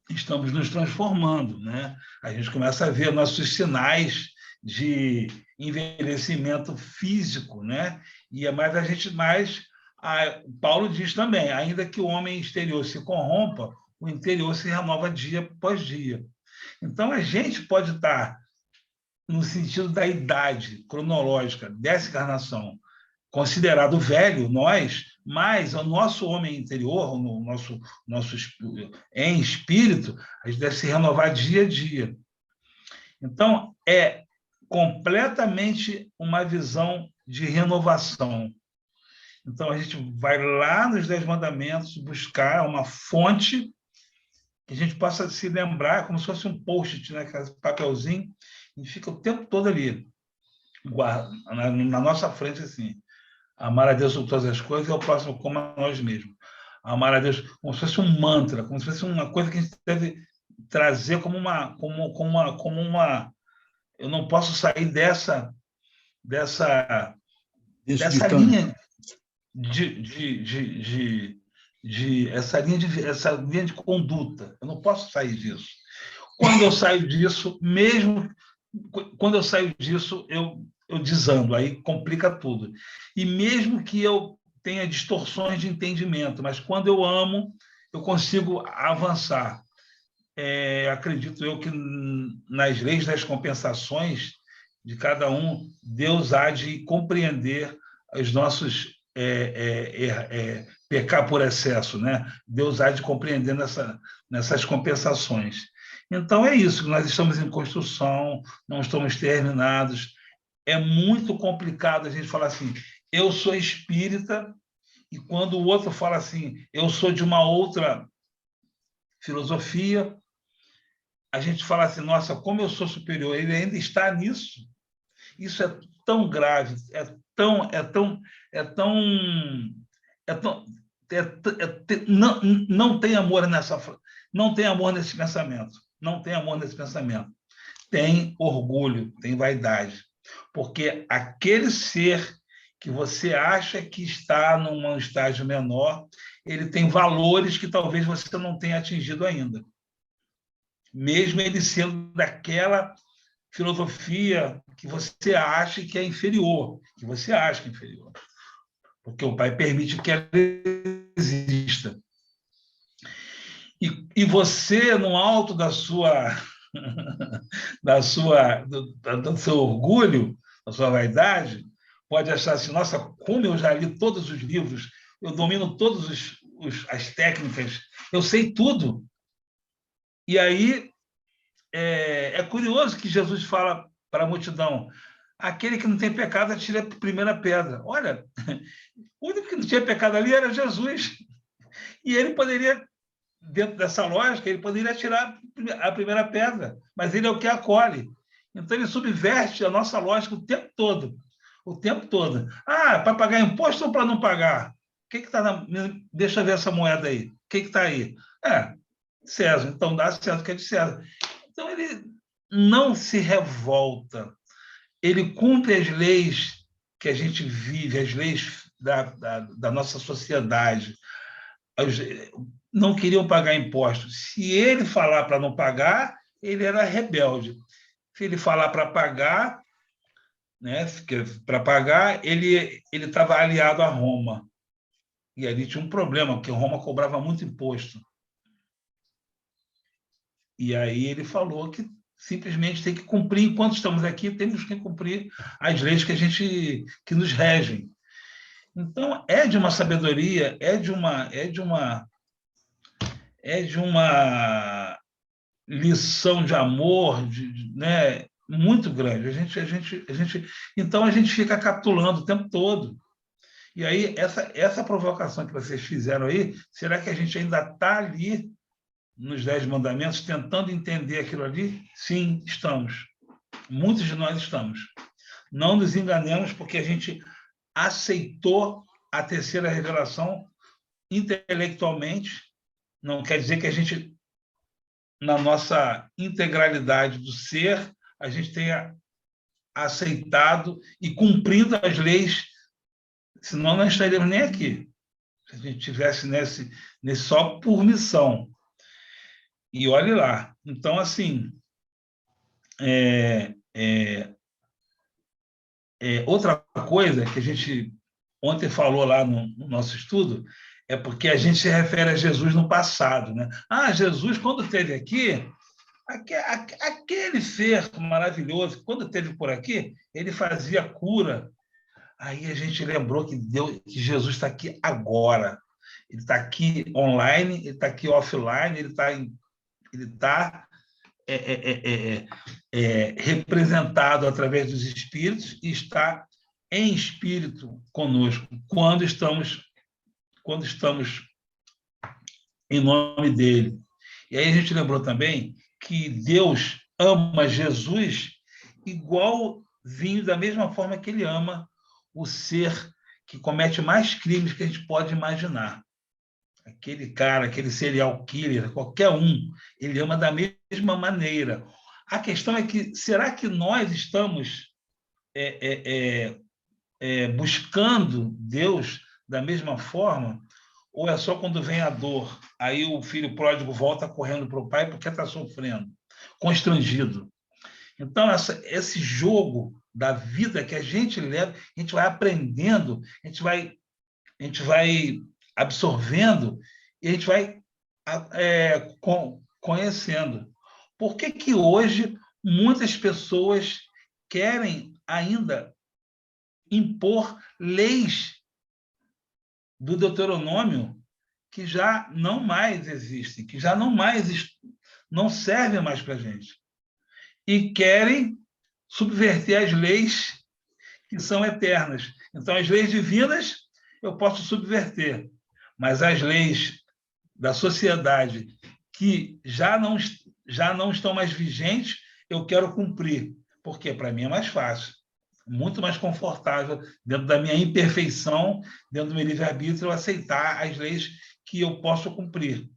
estamos nos transformando, né? A gente começa a ver nossos sinais de envelhecimento físico, né? E Paulo diz também, ainda que o homem exterior se corrompa, o interior se renova dia após dia. Então a gente pode estar no sentido da idade cronológica dessa encarnação, considerado velho, mas o nosso homem interior, o nosso em espírito, a gente deve se renovar dia a dia. Então, é completamente uma visão de renovação. Então, a gente vai lá nos 10 mandamentos buscar uma fonte que a gente possa se lembrar, como se fosse um post-it, né? Aquele papelzinho, e fica o tempo todo ali, na nossa frente, assim. Amar a Deus sobre todas as coisas e ao próximo como a nós mesmos. Amar a Deus como se fosse um mantra, como se fosse uma coisa que a gente deve trazer como uma... Eu não posso sair dessa linha essa linha de conduta. Eu não posso sair disso. Quando eu saio disso, eu desando, aí complica tudo. E mesmo que eu tenha distorções de entendimento, mas quando eu amo, eu consigo avançar. Acredito eu que nas leis das compensações de cada um, Deus há de compreender os nossos pecar por excesso, né? Deus há de compreender nessas compensações. Então, é isso, nós estamos em construção, não estamos terminados. É muito complicado a gente falar assim, eu sou espírita, e quando o outro fala assim, eu sou de uma outra filosofia, a gente fala assim, nossa, como eu sou superior, ele ainda está nisso. Isso é tão grave, não tem amor nesse pensamento, não tem amor nesse pensamento. Tem orgulho, tem vaidade, porque aquele ser que você acha que está num estágio menor, ele tem valores que talvez você não tenha atingido ainda. Mesmo ele sendo daquela filosofia que você acha que é inferior, porque o Pai permite que ela exista. E você, no alto do seu orgulho, da sua vaidade, pode achar assim, nossa, como eu já li todos os livros, eu domino todas as técnicas, eu sei tudo. E aí, é curioso que Jesus fala para a multidão, aquele que não tem pecado, atire a primeira pedra. Olha, o único que não tinha pecado ali era Jesus. E ele poderia, dentro dessa lógica, ele poderia atirar a primeira pedra, mas ele é o que acolhe. Então, ele subverte a nossa lógica o tempo todo. O tempo todo. Para pagar imposto ou para não pagar? O que está na... Deixa eu ver essa moeda aí. O que está aí? César. Então, dá César, que é de César. Então, ele não se revolta. Ele cumpre as leis que a gente vive, as leis da nossa sociedade. Não queriam pagar impostos. Se ele falar para não pagar, ele era rebelde. Se ele falar para pagar, né, ele estava aliado a Roma. E ali tinha um problema, porque Roma cobrava muito imposto. E aí ele falou que simplesmente tem que cumprir, enquanto estamos aqui, temos que cumprir as leis que nos regem. Então, é de uma sabedoria, é de uma lição de amor, né, muito grande. Então, a gente fica capitulando o tempo todo. E aí, essa provocação que vocês fizeram aí, será que a gente ainda está ali nos 10 mandamentos, tentando entender aquilo ali? Sim, estamos. Muitos de nós estamos. Não nos enganemos, porque a gente aceitou a terceira revelação intelectualmente. Não quer dizer que a gente, na nossa integralidade do ser, a gente tenha aceitado e cumprido as leis, senão não estaríamos nem aqui. Se a gente tivesse nesse só por missão. E olhe lá. Então, assim, outra coisa que a gente ontem falou lá no nosso estudo é porque a gente se refere a Jesus no passado, né? Ah, Jesus, quando esteve aqui, aquele ser maravilhoso, quando esteve por aqui, ele fazia cura. Aí a gente lembrou que Jesus está aqui agora. Ele está aqui online, ele está aqui offline, ele está representado através dos espíritos e está em espírito conosco quando estamos em nome dele. E aí a gente lembrou também que Deus ama Jesus igualzinho, da mesma forma que ele ama o ser que comete mais crimes que a gente pode imaginar. Aquele cara, aquele serial killer, qualquer um, ele ama da mesma maneira. A questão é que, será que nós estamos buscando Deus da mesma forma? Ou é só quando vem a dor? Aí o filho pródigo volta correndo para o pai porque está sofrendo, constrangido. Então, esse jogo da vida que a gente leva, a gente vai aprendendo, a gente vai absorvendo e a gente vai conhecendo. Por que hoje muitas pessoas querem ainda impor leis do Deuteronômio que já não mais existem, que já não servem mais para a gente? E querem subverter as leis que são eternas. Então, as leis divinas eu posso subverter, mas as leis da sociedade que já não estão mais vigentes, eu quero cumprir, porque para mim é mais fácil, muito mais confortável, dentro da minha imperfeição, dentro do meu livre-arbítrio, eu aceitar as leis que eu posso cumprir.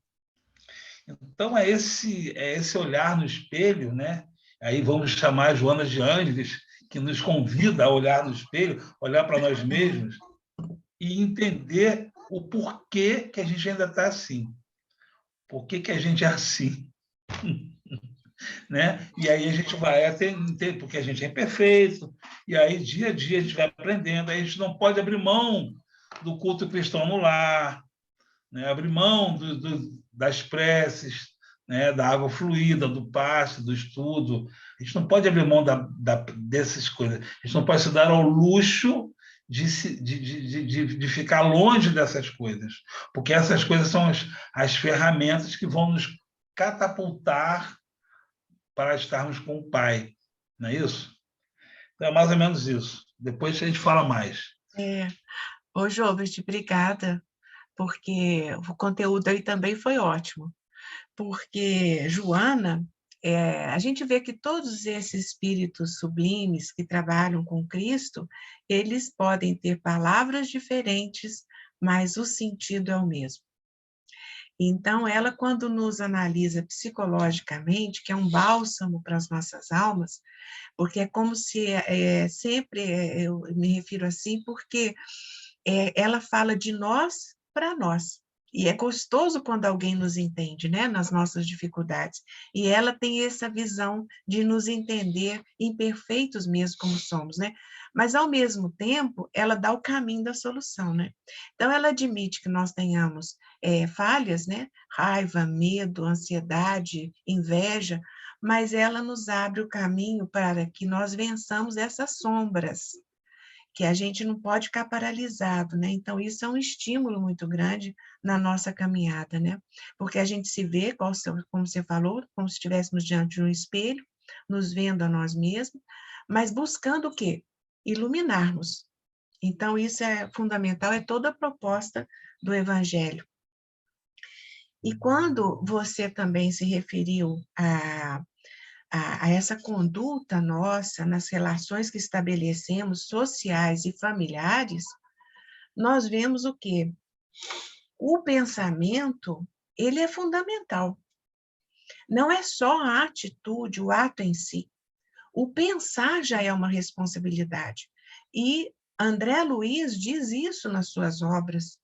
Então, é esse olhar no espelho, né? Aí vamos chamar a Joana de Ângeles, que nos convida a olhar no espelho, olhar para nós mesmos e entender o porquê que a gente ainda está assim. Por que a gente é assim? Né? E aí a gente vai entender, porque a gente é imperfeito, e aí dia a dia a gente vai aprendendo, aí a gente não pode abrir mão do culto cristão no lar, né? Abrir mão das preces, né? Da água fluida, do passe, do estudo. A gente não pode abrir mão dessas coisas. A gente não pode se dar ao luxo de ficar longe dessas coisas, porque essas coisas são as ferramentas que vão nos catapultar para estarmos com o Pai, não é isso? Então, é mais ou menos isso. Depois a gente fala mais. Ô, Jovem, obrigada, porque o conteúdo aí também foi ótimo. Porque, Joana, a gente vê que todos esses espíritos sublimes que trabalham com Cristo, eles podem ter palavras diferentes, mas o sentido é o mesmo. Então, ela, quando nos analisa psicologicamente, que é um bálsamo para as nossas almas, porque é como se, sempre eu me refiro assim, porque ela fala de nós para nós. E é gostoso quando alguém nos entende, né, nas nossas dificuldades. E ela tem essa visão de nos entender imperfeitos mesmo como somos, né? Mas, ao mesmo tempo, ela dá o caminho da solução, né? Então, ela admite que nós tenhamos falhas, né? Raiva, medo, ansiedade, inveja, mas ela nos abre o caminho para que nós vençamos essas sombras. que a gente não pode ficar paralisado, né? Então, isso é um estímulo muito grande na nossa caminhada, né? Porque a gente se vê, como você falou, como se estivéssemos diante de um espelho, nos vendo a nós mesmos, mas buscando o quê? Iluminarmos. Então, isso é fundamental, é toda a proposta do Evangelho. E quando você também se referiu a essa conduta nossa nas relações que estabelecemos, sociais e familiares, nós vemos o quê? O pensamento, ele é fundamental. Não é só a atitude, o ato em si. O pensar já é uma responsabilidade. E André Luiz diz isso nas suas obras,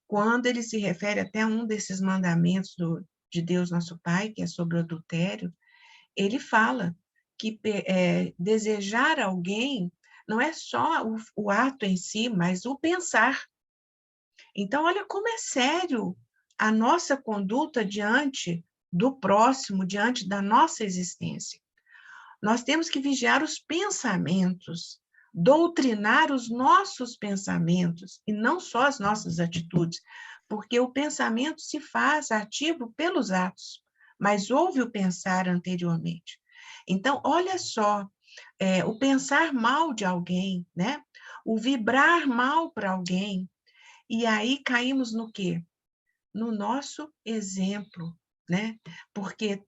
quando ele se refere até a um desses mandamentos de Deus Nosso Pai, que é sobre o adultério. Ele fala que desejar alguém não é só o ato em si, mas o pensar. Então, olha como é sério a nossa conduta diante do próximo, diante da nossa existência. Nós temos que vigiar os pensamentos, doutrinar os nossos pensamentos, e não só as nossas atitudes, porque o pensamento se faz ativo pelos atos, mas houve o pensar anteriormente. Então, olha só, o pensar mal de alguém, né? O vibrar mal para alguém, e aí caímos no quê? No nosso exemplo, né? Porque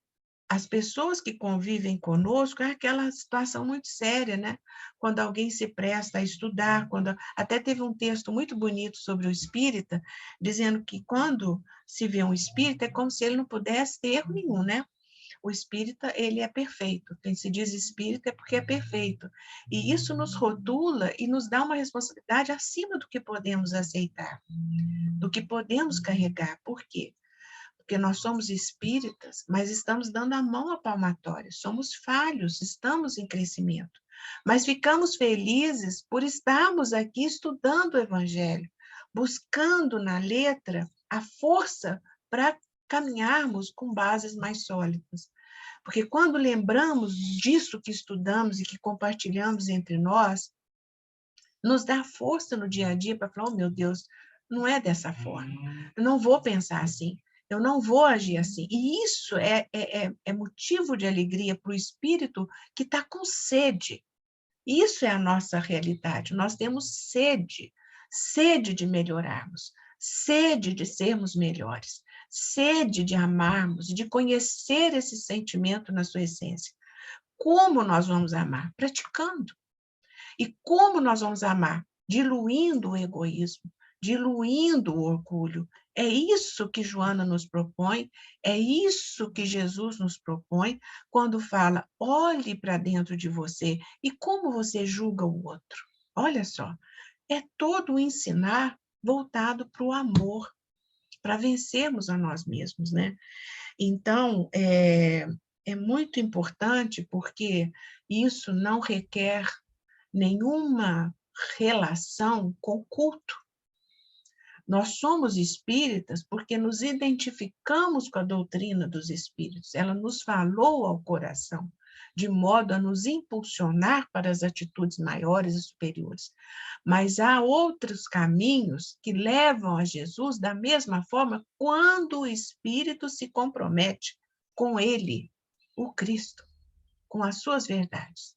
as pessoas que convivem conosco é aquela situação muito séria, né? Quando alguém se presta a estudar, até teve um texto muito bonito sobre o espírita, dizendo que quando se vê um espírita é como se ele não pudesse ter erro nenhum, né? O espírita, ele é perfeito. Quem se diz espírita é porque é perfeito. E isso nos rotula e nos dá uma responsabilidade acima do que podemos aceitar, do que podemos carregar. Por quê? Porque nós somos espíritas, mas estamos dando a mão à palmatória, somos falhos, estamos em crescimento, mas ficamos felizes por estarmos aqui estudando o Evangelho, buscando na letra a força para caminharmos com bases mais sólidas. Porque quando lembramos disso que estudamos e que compartilhamos entre nós, nos dá força no dia a dia para falar, oh meu Deus, não é dessa forma, eu não vou pensar assim, eu não vou agir assim. E isso é motivo de alegria para o espírito que está com sede. Isso é a nossa realidade, nós temos sede de melhorarmos, sede de sermos melhores, sede de amarmos, de conhecer esse sentimento na sua essência. Como nós vamos amar? Praticando. E como nós vamos amar? Diluindo o egoísmo, diluindo o orgulho. É isso que Joana nos propõe, é isso que Jesus nos propõe quando fala, olhe para dentro de você e como você julga o outro. Olha só, é todo o ensinar voltado para o amor, para vencermos a nós mesmos, né? Então, é muito importante porque isso não requer nenhuma relação com o culto. Nós somos espíritas porque nos identificamos com a doutrina dos espíritos. Ela nos falou ao coração, de modo a nos impulsionar para as atitudes maiores e superiores. Mas há outros caminhos que levam a Jesus da mesma forma quando o espírito se compromete com ele, o Cristo, com as suas verdades.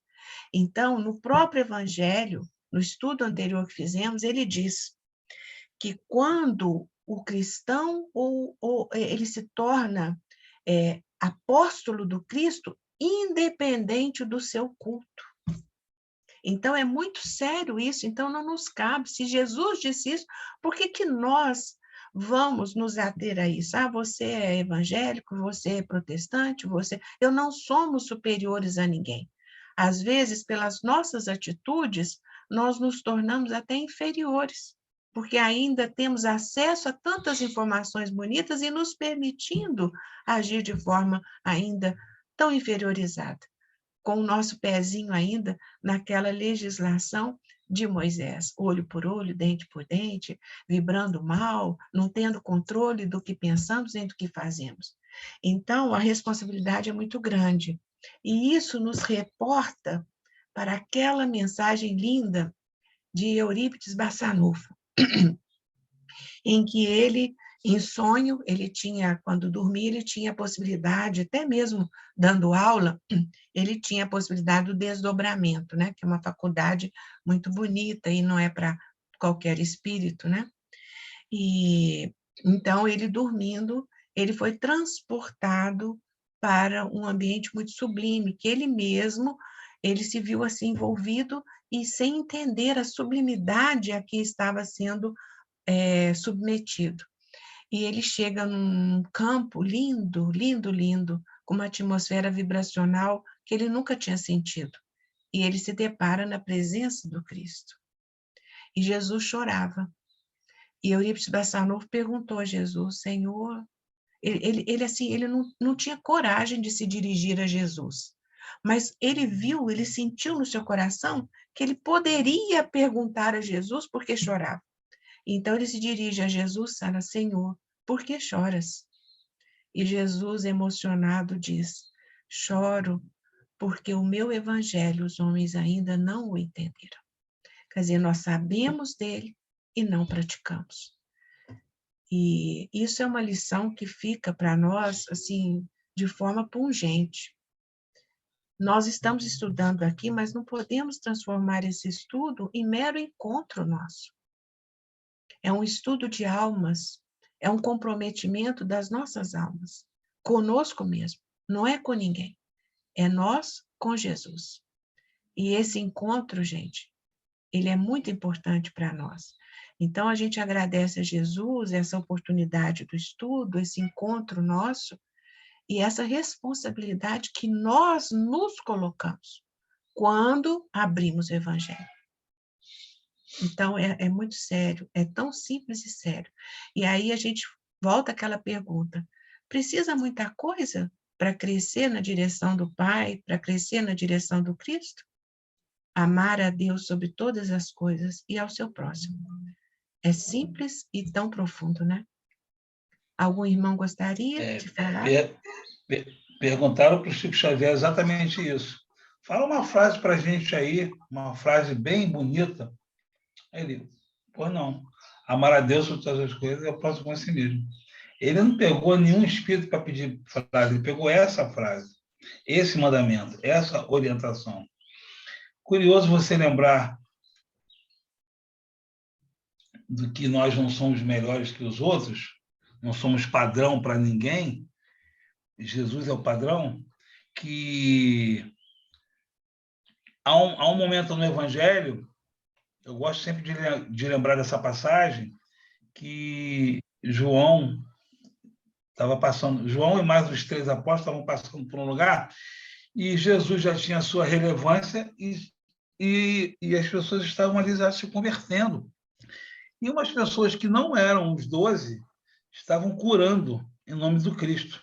Então, no próprio Evangelho, no estudo anterior que fizemos, ele diz que quando o cristão ele se torna apóstolo do Cristo, independente do seu culto. Então, é muito sério isso, então não nos cabe. Se Jesus disse isso, por que nós vamos nos ater a isso? Ah, você é evangélico, você é protestante, eu não somos superiores a ninguém. Às vezes, pelas nossas atitudes, nós nos tornamos até inferiores, porque ainda temos acesso a tantas informações bonitas e nos permitindo agir de forma ainda tão inferiorizada, com o nosso pezinho ainda naquela legislação de Moisés, olho por olho, dente por dente, vibrando mal, não tendo controle do que pensamos nem do que fazemos. Então, a responsabilidade é muito grande. E isso nos reporta para aquela mensagem linda de Eurípides Barçanufo, em que ele, em sonho, ele tinha, quando dormia, ele tinha a possibilidade, até mesmo dando aula, ele tinha a possibilidade do desdobramento, né? Que é uma faculdade muito bonita e não é para qualquer espírito, né? E então, ele dormindo, ele foi transportado para um ambiente muito sublime, que ele mesmo, ele se viu assim envolvido e sem entender a sublimidade a que estava sendo submetido. E ele chega num campo lindo, lindo, lindo, com uma atmosfera vibracional que ele nunca tinha sentido. E ele se depara na presença do Cristo. E Jesus chorava. E Eurípides Barçanufo perguntou a Jesus, Senhor... Ele não tinha coragem de se dirigir a Jesus. Mas ele viu, ele sentiu no seu coração que ele poderia perguntar a Jesus por que chorava. Então, ele se dirige a Jesus e fala, Senhor, por que choras? E Jesus, emocionado, diz, choro porque o meu evangelho os homens ainda não o entenderam. Quer dizer, nós sabemos dele e não praticamos. E isso é uma lição que fica para nós, assim, de forma pungente. Nós estamos estudando aqui, mas não podemos transformar esse estudo em mero encontro nosso. É um estudo de almas, é um comprometimento das nossas almas, conosco mesmo, não é com ninguém, é nós com Jesus. E esse encontro, gente, ele é muito importante para nós. Então, a gente agradece a Jesus essa oportunidade do estudo, esse encontro nosso, e essa responsabilidade que nós nos colocamos quando abrimos o Evangelho. Então, é muito sério, é tão simples e sério. E aí a gente volta àquela pergunta, precisa muita coisa para crescer na direção do Pai, para crescer na direção do Cristo? Amar a Deus sobre todas as coisas e ao seu próximo. É simples e tão profundo, né? Algum irmão gostaria de falar? Perguntaram para o Chico Xavier exatamente isso. Fala uma frase para a gente aí, uma frase bem bonita. Aí ele, pois não, amar a Deus sobre todas as coisas é o próximo a si mesmo. Ele não pegou nenhum espírito para pedir frase, ele pegou essa frase, esse mandamento, essa orientação. Curioso você lembrar do que nós não somos melhores que os outros, não somos padrão para ninguém, Jesus é o padrão, que há um momento no Evangelho, eu gosto sempre de lembrar dessa passagem, que João estava passando, João e mais os 3 apóstolos estavam passando por um lugar, e Jesus já tinha a sua relevância, e as pessoas estavam ali já se convertendo. E umas pessoas que não eram os 12 estavam curando em nome do Cristo.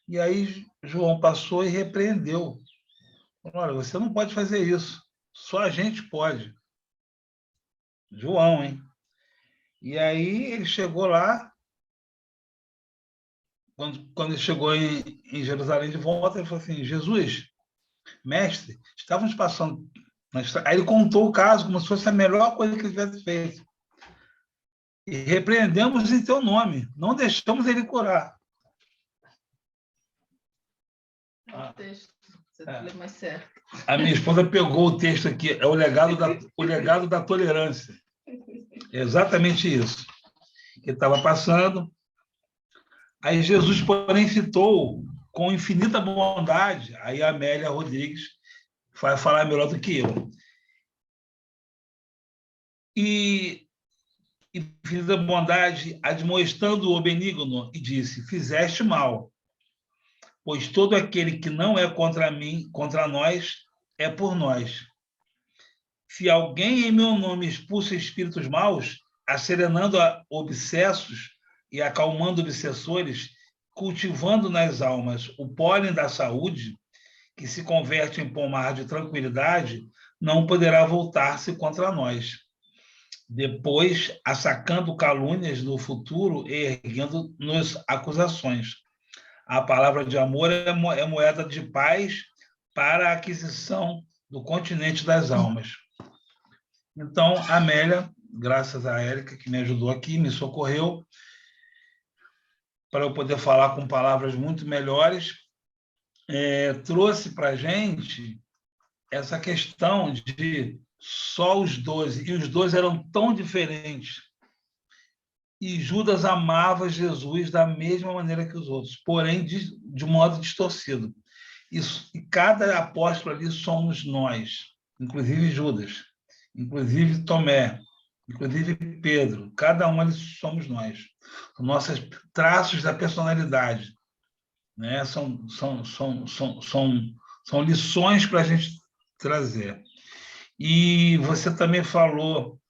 E aí João passou e repreendeu. Olha, você não pode fazer isso. Só a gente pode. João, hein? E aí ele chegou lá, quando ele chegou em Jerusalém de volta, ele falou assim, Jesus, mestre, estávamos passando... Aí ele contou o caso como se fosse a melhor coisa que ele tivesse feito. E repreendemos em teu nome, não deixamos ele curar. O texto, você lê mais certo. A minha esposa pegou o texto aqui, é o legado da tolerância. É exatamente isso. Ele estava passando, aí Jesus, porém, citou com infinita bondade, aí a Amélia Rodrigues vai falar melhor do que eu. E infinita bondade, admoestando-o benigno, e disse, fizeste mal, pois todo aquele que não é contra mim, contra nós, é por nós. Se alguém em meu nome expulsa espíritos maus, acerenando obsessos e acalmando obsessores, cultivando nas almas o pólen da saúde, que se converte em pomar de tranquilidade, não poderá voltar-se contra nós. Depois, assacando calúnias no futuro e erguendo-nos acusações. A palavra de amor é moeda de paz para a aquisição do continente das almas. Então, a Amélia, graças à Érica, que me ajudou aqui, me socorreu, para eu poder falar com palavras muito melhores, trouxe para a gente essa questão de só os 12, e os 12 eram tão diferentes. E Judas amava Jesus da mesma maneira que os outros, porém de modo distorcido. Isso, e cada apóstolo ali somos nós, inclusive Judas, inclusive Tomé, inclusive Pedro. Cada um ali somos nós. Os nossos traços da personalidade, né? São lições para a gente trazer. E você também falou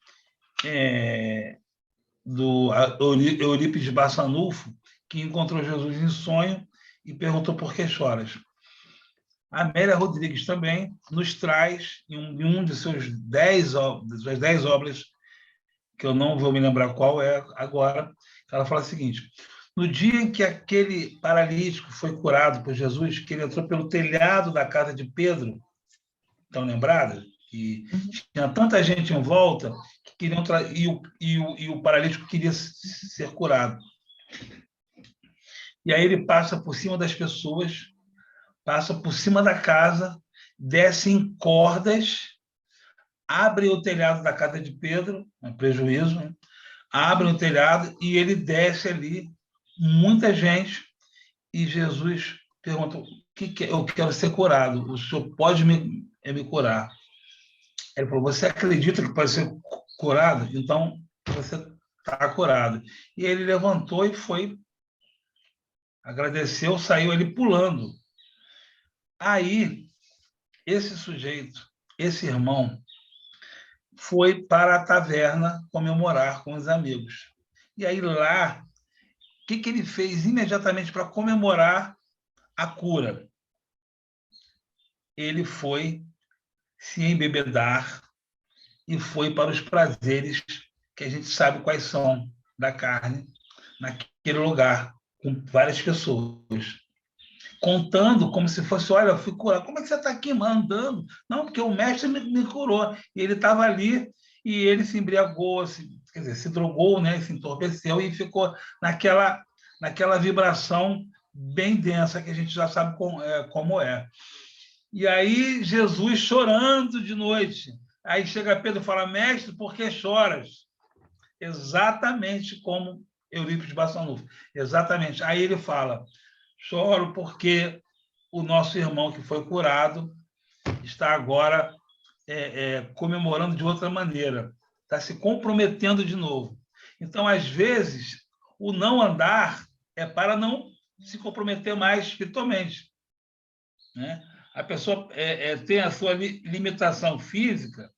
do Eurípides Barçanufo, que encontrou Jesus em sonho e perguntou por que choras. A Amélia Rodrigues também nos traz, em um de suas 10 obras, que eu não vou me lembrar qual é agora, ela fala o seguinte: no dia em que aquele paralítico foi curado por Jesus, que ele entrou pelo telhado da casa de Pedro, estão lembradas? Que tinha tanta gente em volta que queriam e o paralítico queria ser curado. E aí ele passa por cima das pessoas, passa por cima da casa, desce em cordas, abre o telhado da casa de Pedro, prejuízo, né? Abre o telhado e ele desce ali, muita gente, e Jesus pergunta: eu quero ser curado, o senhor pode me curar? Ele falou: você acredita que pode ser curado? Então você está curado. E ele levantou e foi, agradeceu, saiu ele pulando. Aí, esse sujeito, esse irmão, foi para a taverna comemorar com os amigos. E aí lá, o que ele fez imediatamente para comemorar a cura? Ele foi se embebedar e foi para os prazeres que a gente sabe quais são da carne naquele lugar, com várias pessoas, contando como se fosse: olha, eu fui curado. Como é que você está aqui, andando? Não, porque o mestre me curou. E ele estava ali e ele se embriagou, quer dizer, se drogou, né? Se entorpeceu e ficou naquela vibração bem densa que a gente já sabe como é. E aí Jesus chorando de noite. Aí chega Pedro e fala: mestre, por que choras? Exatamente como Eurípides Barçanufo. Exatamente. Aí ele fala: choro porque o nosso irmão que foi curado está agora comemorando de outra maneira, está se comprometendo de novo. Então, às vezes, o não andar é para não se comprometer mais espiritualmente, né? A pessoa tem a sua limitação física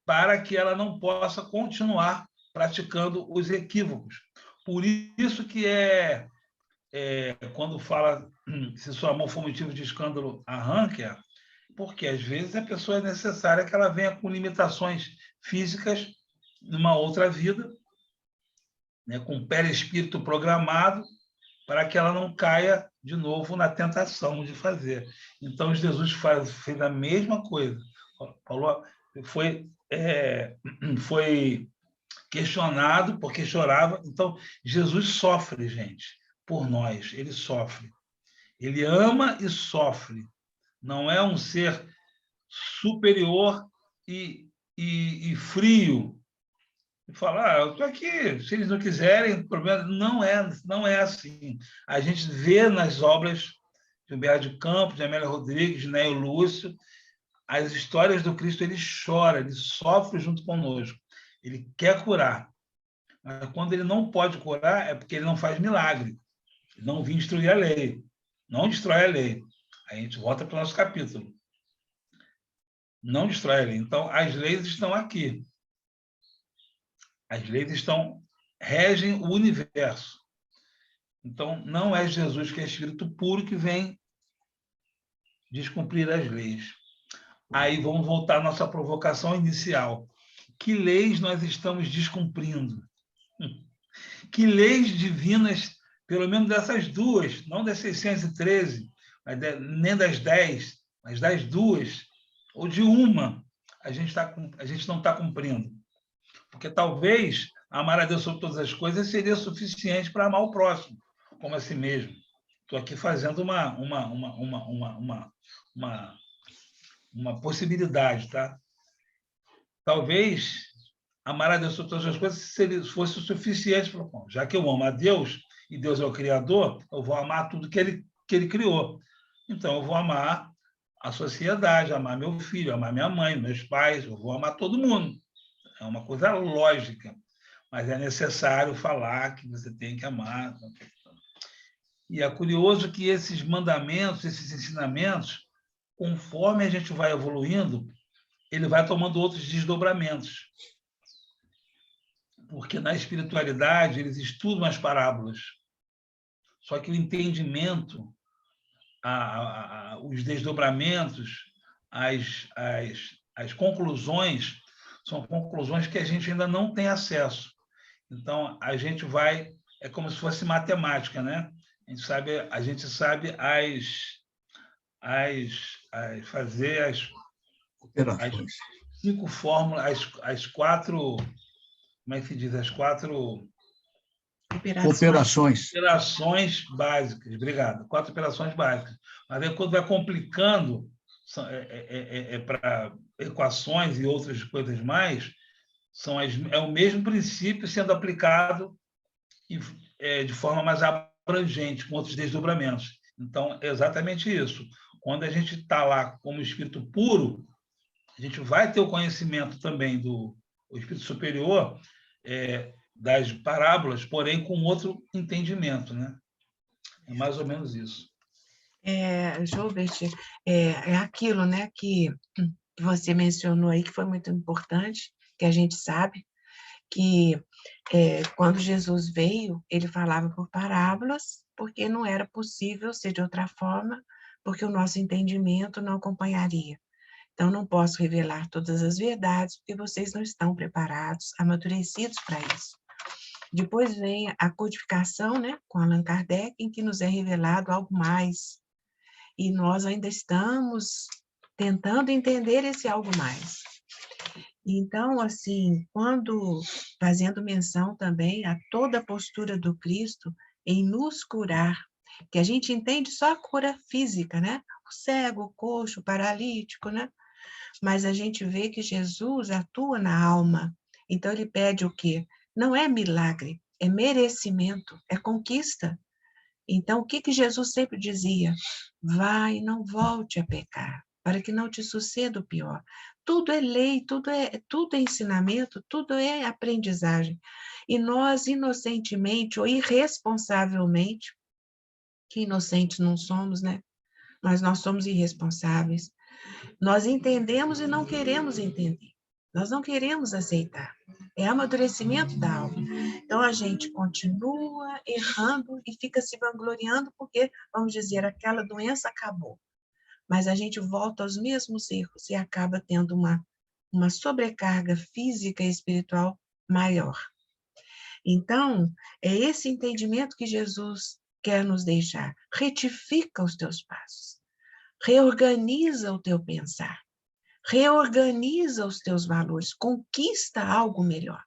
para que ela não possa continuar praticando os equívocos. Por isso que quando fala se seu amor for motivo de escândalo, arranque-a, porque às vezes a pessoa é necessária que ela venha com limitações físicas numa outra vida, né, com perispírito programado, para que ela não caia de novo na tentação de fazer. Então, Jesus fez a mesma coisa. Paulo foi questionado porque chorava. Então, Jesus sofre, gente, por nós. Ele sofre. Ele ama e sofre. Não é um ser superior e frio. E falar: eu estou aqui, se eles não quiserem, o problema não é assim. A gente vê nas obras de Humberto de Campos, de Amélia Rodrigues, de Nélio Lúcio, as histórias do Cristo. Ele chora, ele sofre junto conosco. Ele quer curar. Mas quando ele não pode curar, é porque ele não faz milagre. Ele não vem destruir a lei. Não destrói a lei. Aí a gente volta para o nosso capítulo. Não destrói a lei. Então, as leis estão aqui. As leis regem o universo. Então, não é Jesus, que é espírito puro, que vem descumprir as leis. Aí vamos voltar à nossa provocação inicial. Que leis nós estamos descumprindo? Que leis divinas, pelo menos dessas duas, não das 613, nem das 10, mas das duas, ou de uma, a gente não está cumprindo. Porque talvez amar a Deus sobre todas as coisas seria suficiente para amar o próximo, como a si mesmo. Estou aqui fazendo uma possibilidade, tá? Talvez amar a Deus sobre todas as coisas fosse o suficiente para o já que eu amo a Deus e Deus é o Criador, eu vou amar tudo que ele criou. Então, eu vou amar a sociedade, amar meu filho, amar minha mãe, meus pais, eu vou amar todo mundo. É uma coisa lógica, mas é necessário falar que você tem que amar. E é curioso que esses mandamentos, esses ensinamentos, conforme a gente vai evoluindo, ele vai tomando outros desdobramentos. Porque na espiritualidade eles estudam as parábolas. Só que o entendimento, os desdobramentos, as conclusões, são conclusões que a gente ainda não tem acesso. Então, a gente vai... É como se fosse matemática, né? A gente sabe fazer as Operações. 5 fórmulas, as 4... Como é que se diz? As 4... Operações. Operações básicas, obrigado. 4 operações básicas. Mas aí, quando vai complicando para equações e outras coisas mais, é o mesmo princípio sendo aplicado de forma mais abrangente, com outros desdobramentos. Então, é exatamente isso. Quando a gente está lá como espírito puro, a gente vai ter o conhecimento também do espírito superior, das parábolas, porém com outro entendimento, né? É mais ou menos isso. Joubert, é aquilo, né, que você mencionou aí, que foi muito importante, que a gente sabe que quando Jesus veio, ele falava por parábolas, porque não era possível ser de outra forma, porque o nosso entendimento não acompanharia. Então, não posso revelar todas as verdades, porque vocês não estão preparados, amadurecidos para isso. Depois vem a codificação, né, com Allan Kardec, em que nos é revelado algo mais. E nós ainda estamos tentando entender esse algo mais. Então, assim, quando fazendo menção também a toda a postura do Cristo em nos curar, que a gente entende só a cura física, né? O cego, o coxo, o paralítico, né? Mas a gente vê que Jesus atua na alma. Então, ele pede o quê? Não é milagre, é merecimento, é conquista. Então, o que Jesus sempre dizia? Vai, não volte a pecar, para que não te suceda o pior. Tudo é lei, tudo é ensinamento, tudo é aprendizagem. E nós, inocentemente ou irresponsavelmente, que inocentes não somos, né? Mas nós somos irresponsáveis. Nós entendemos e não queremos entender. Nós não queremos aceitar. É amadurecimento da alma. Então, a gente continua errando e fica se vangloriando porque, vamos dizer, aquela doença acabou. Mas a gente volta aos mesmos erros e acaba tendo uma sobrecarga física e espiritual maior. Então, é esse entendimento que Jesus quer nos deixar. Retifica os teus passos. Reorganiza o teu pensar. Reorganiza os teus valores, conquista algo melhor.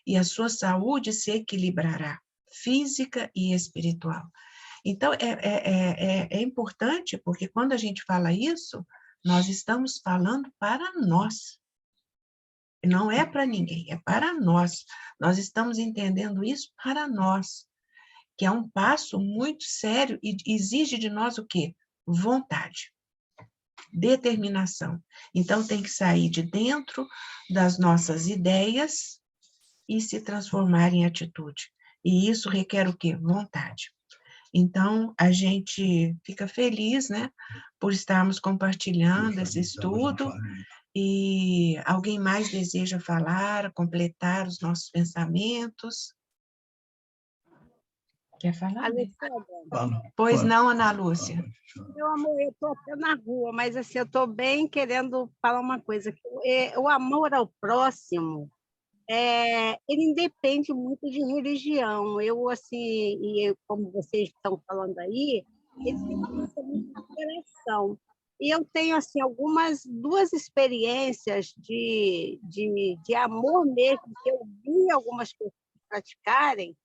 E a sua saúde se equilibrará, física e espiritual. Então, é importante, porque quando a gente fala isso, nós estamos falando para nós. Não é para ninguém, é para nós. Nós estamos entendendo isso para nós, que é um passo muito sério e exige de nós o quê? Vontade. Determinação. Então, tem que sair de dentro das nossas ideias e se transformar em atitude. E isso requer o quê? Vontade. Então, a gente fica feliz, né, por estarmos compartilhando esse estudo. E alguém mais deseja falar, completar os nossos pensamentos? Quer falar? Alessandra. Pois não, Ana Lúcia. Meu amor, eu estou até na rua, mas assim, eu estou bem querendo falar uma coisa. O amor ao próximo, ele independe muito de religião. Eu, assim, como vocês estão falando aí, ele tem uma coisa muito de coração. E eu tenho assim duas experiências de amor mesmo, que eu vi algumas pessoas praticarem,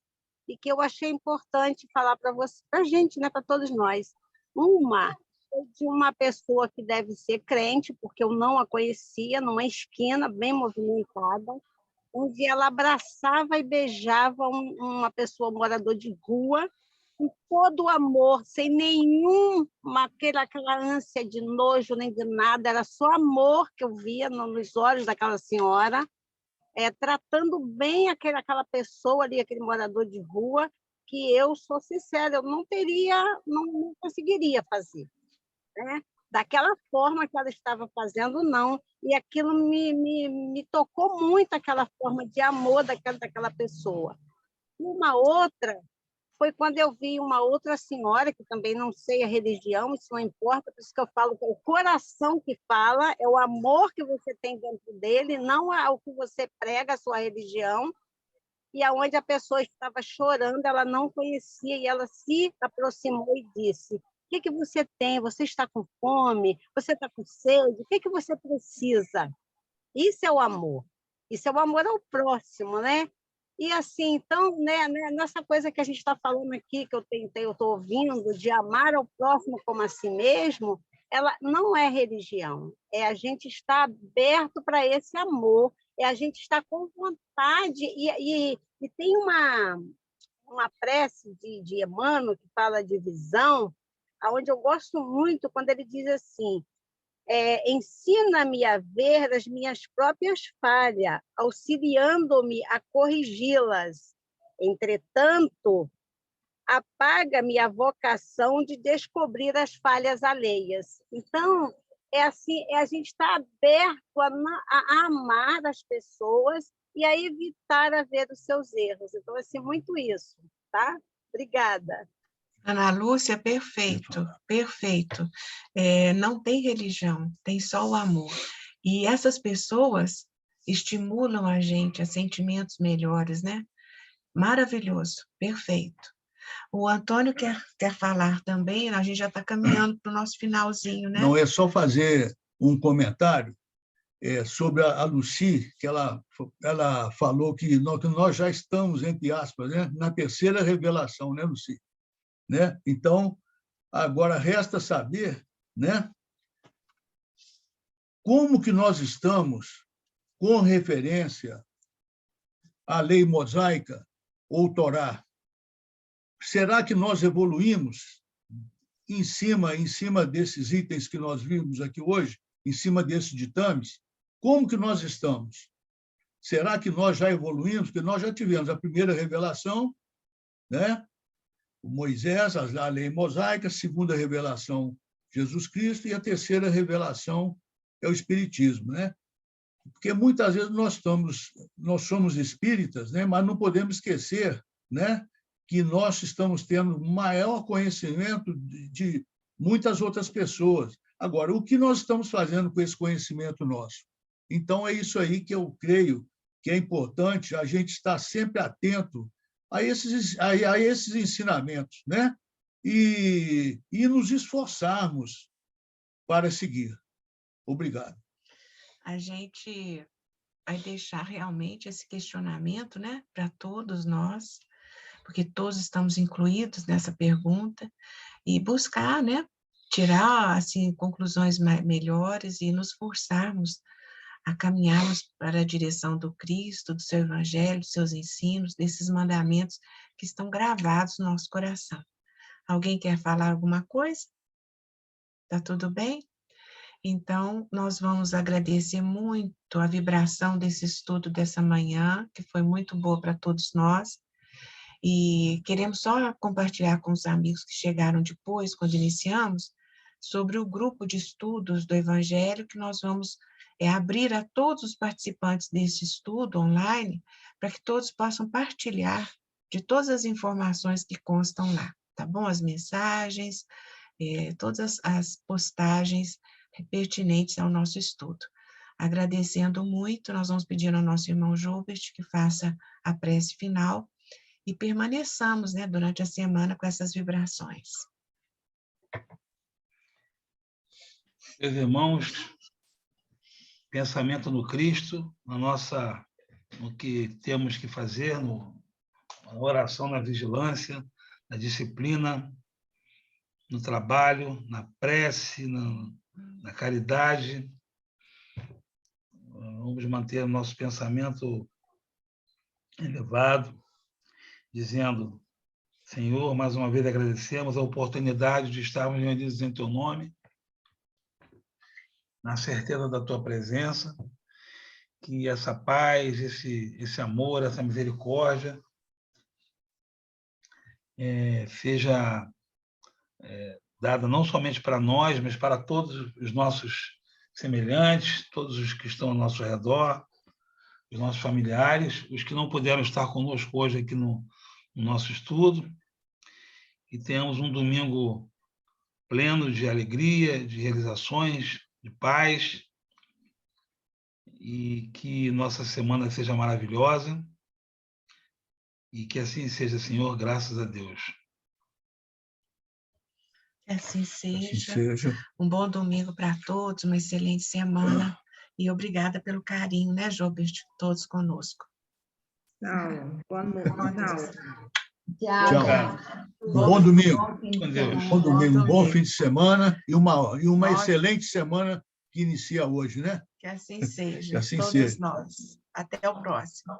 e que eu achei importante falar para você, para a gente, né, para todos nós. Uma foi de uma pessoa que deve ser crente, porque eu não a conhecia, numa esquina bem movimentada, onde ela abraçava e beijava uma pessoa, morador de rua, com todo o amor, sem aquela ânsia de nojo nem de nada, era só amor que eu via nos olhos daquela senhora, tratando bem aquela pessoa ali, aquele morador de rua, que eu sou sincera, eu não conseguiria fazer, né? Daquela forma que ela estava fazendo, não. E aquilo me tocou muito, aquela forma de amor daquela pessoa. Uma outra foi quando eu vi uma outra senhora, que também não sei a religião, isso não importa, por isso que eu falo que é o coração que fala, é o amor que você tem dentro dele, não é o que você prega, a sua religião, e aonde a pessoa estava chorando, ela não conhecia, e ela se aproximou e disse: o que você tem? Você está com fome? Você está com sede? O que você precisa? Isso é o amor. Isso é o amor ao próximo, né? E assim, então, né, nessa coisa que a gente está falando aqui, que eu estou ouvindo, de amar ao próximo como a si mesmo, ela não é religião, é a gente estar aberto para esse amor, é a gente estar com vontade, e tem uma prece de Emmanuel que fala de visão, onde eu gosto muito quando ele diz assim: ensina-me a ver as minhas próprias falhas, auxiliando-me a corrigi-las. Entretanto, apaga-me a vocação de descobrir as falhas alheias. Então, é assim, a gente estar aberto a amar as pessoas e a evitar a ver os seus erros. Então, assim, muito isso, tá? Obrigada. Ana Lúcia, perfeito, perfeito. Não tem religião, tem só o amor. E essas pessoas estimulam a gente a sentimentos melhores, né? Maravilhoso, perfeito. O Antônio quer falar também, a gente já está caminhando para o nosso finalzinho, né? Não, é só fazer um comentário sobre a Lucy, que ela falou que nós já estamos, entre aspas, né, na terceira revelação, né, Lucy? Né? Então, agora resta saber, né, como que nós estamos com referência à lei mosaica ou Torá. Será que nós evoluímos em cima desses itens que nós vimos aqui hoje, em cima desses ditames? Como que nós estamos? Será que nós já evoluímos? Porque nós já tivemos a primeira revelação, né? Moisés, a lei mosaica, a segunda revelação, Jesus Cristo, e a terceira revelação é o Espiritismo, né? Porque muitas vezes nós somos espíritas, né? Mas não podemos esquecer, né, que nós estamos tendo maior conhecimento de muitas outras pessoas. Agora, o que nós estamos fazendo com esse conhecimento nosso? Então, é isso aí que eu creio que é importante a gente estar sempre atento a esses ensinamentos, né? E nos esforçarmos para seguir. Obrigado. A gente vai deixar realmente esse questionamento, né, para todos nós, porque todos estamos incluídos nessa pergunta, e buscar, né, tirar, assim, conclusões melhores e nos forçarmos a caminharmos para a direção do Cristo, do seu Evangelho, dos seus ensinos, desses mandamentos que estão gravados no nosso coração. Alguém quer falar alguma coisa? Tá tudo bem? Então, nós vamos agradecer muito a vibração desse estudo dessa manhã, que foi muito boa para todos nós, e queremos só compartilhar com os amigos que chegaram depois, quando iniciamos, sobre o grupo de estudos do Evangelho, que nós vamos abrir a todos os participantes desse estudo online, para que todos possam partilhar de todas as informações que constam lá, tá bom? As mensagens, todas as postagens pertinentes ao nosso estudo. Agradecendo muito, nós vamos pedir ao nosso irmão Joubert que faça a prece final e permaneçamos, né, durante a semana com essas vibrações. Meus irmãos, pensamento no Cristo, no que temos que fazer, na oração, na vigilância, na disciplina, no trabalho, na prece, na caridade. Vamos manter o nosso pensamento elevado, dizendo: Senhor, mais uma vez agradecemos a oportunidade de estarmos reunidos em Teu nome, na certeza da Tua presença, que essa paz, esse amor, essa misericórdia seja dada não somente para nós, mas para todos os nossos semelhantes, todos os que estão ao nosso redor, os nossos familiares, os que não puderam estar conosco hoje aqui no nosso estudo, e tenhamos um domingo pleno de alegria, de realizações, de paz, e que nossa semana seja maravilhosa, e que assim seja, Senhor, graças a Deus. Que assim Assim seja. seja. Um bom domingo para todos, uma excelente semana. E obrigada pelo carinho, né, Jobert, de todos conosco. Tchau. Boa noite. Tchau. Tchau. Um bom domingo. Bom fim de Com Deus. semana. Bom domingo, um bom domingo. fim de semana e uma Ótimo. excelente semana que inicia hoje, né? Que assim seja, Que assim todos seja. nós. Até o próximo.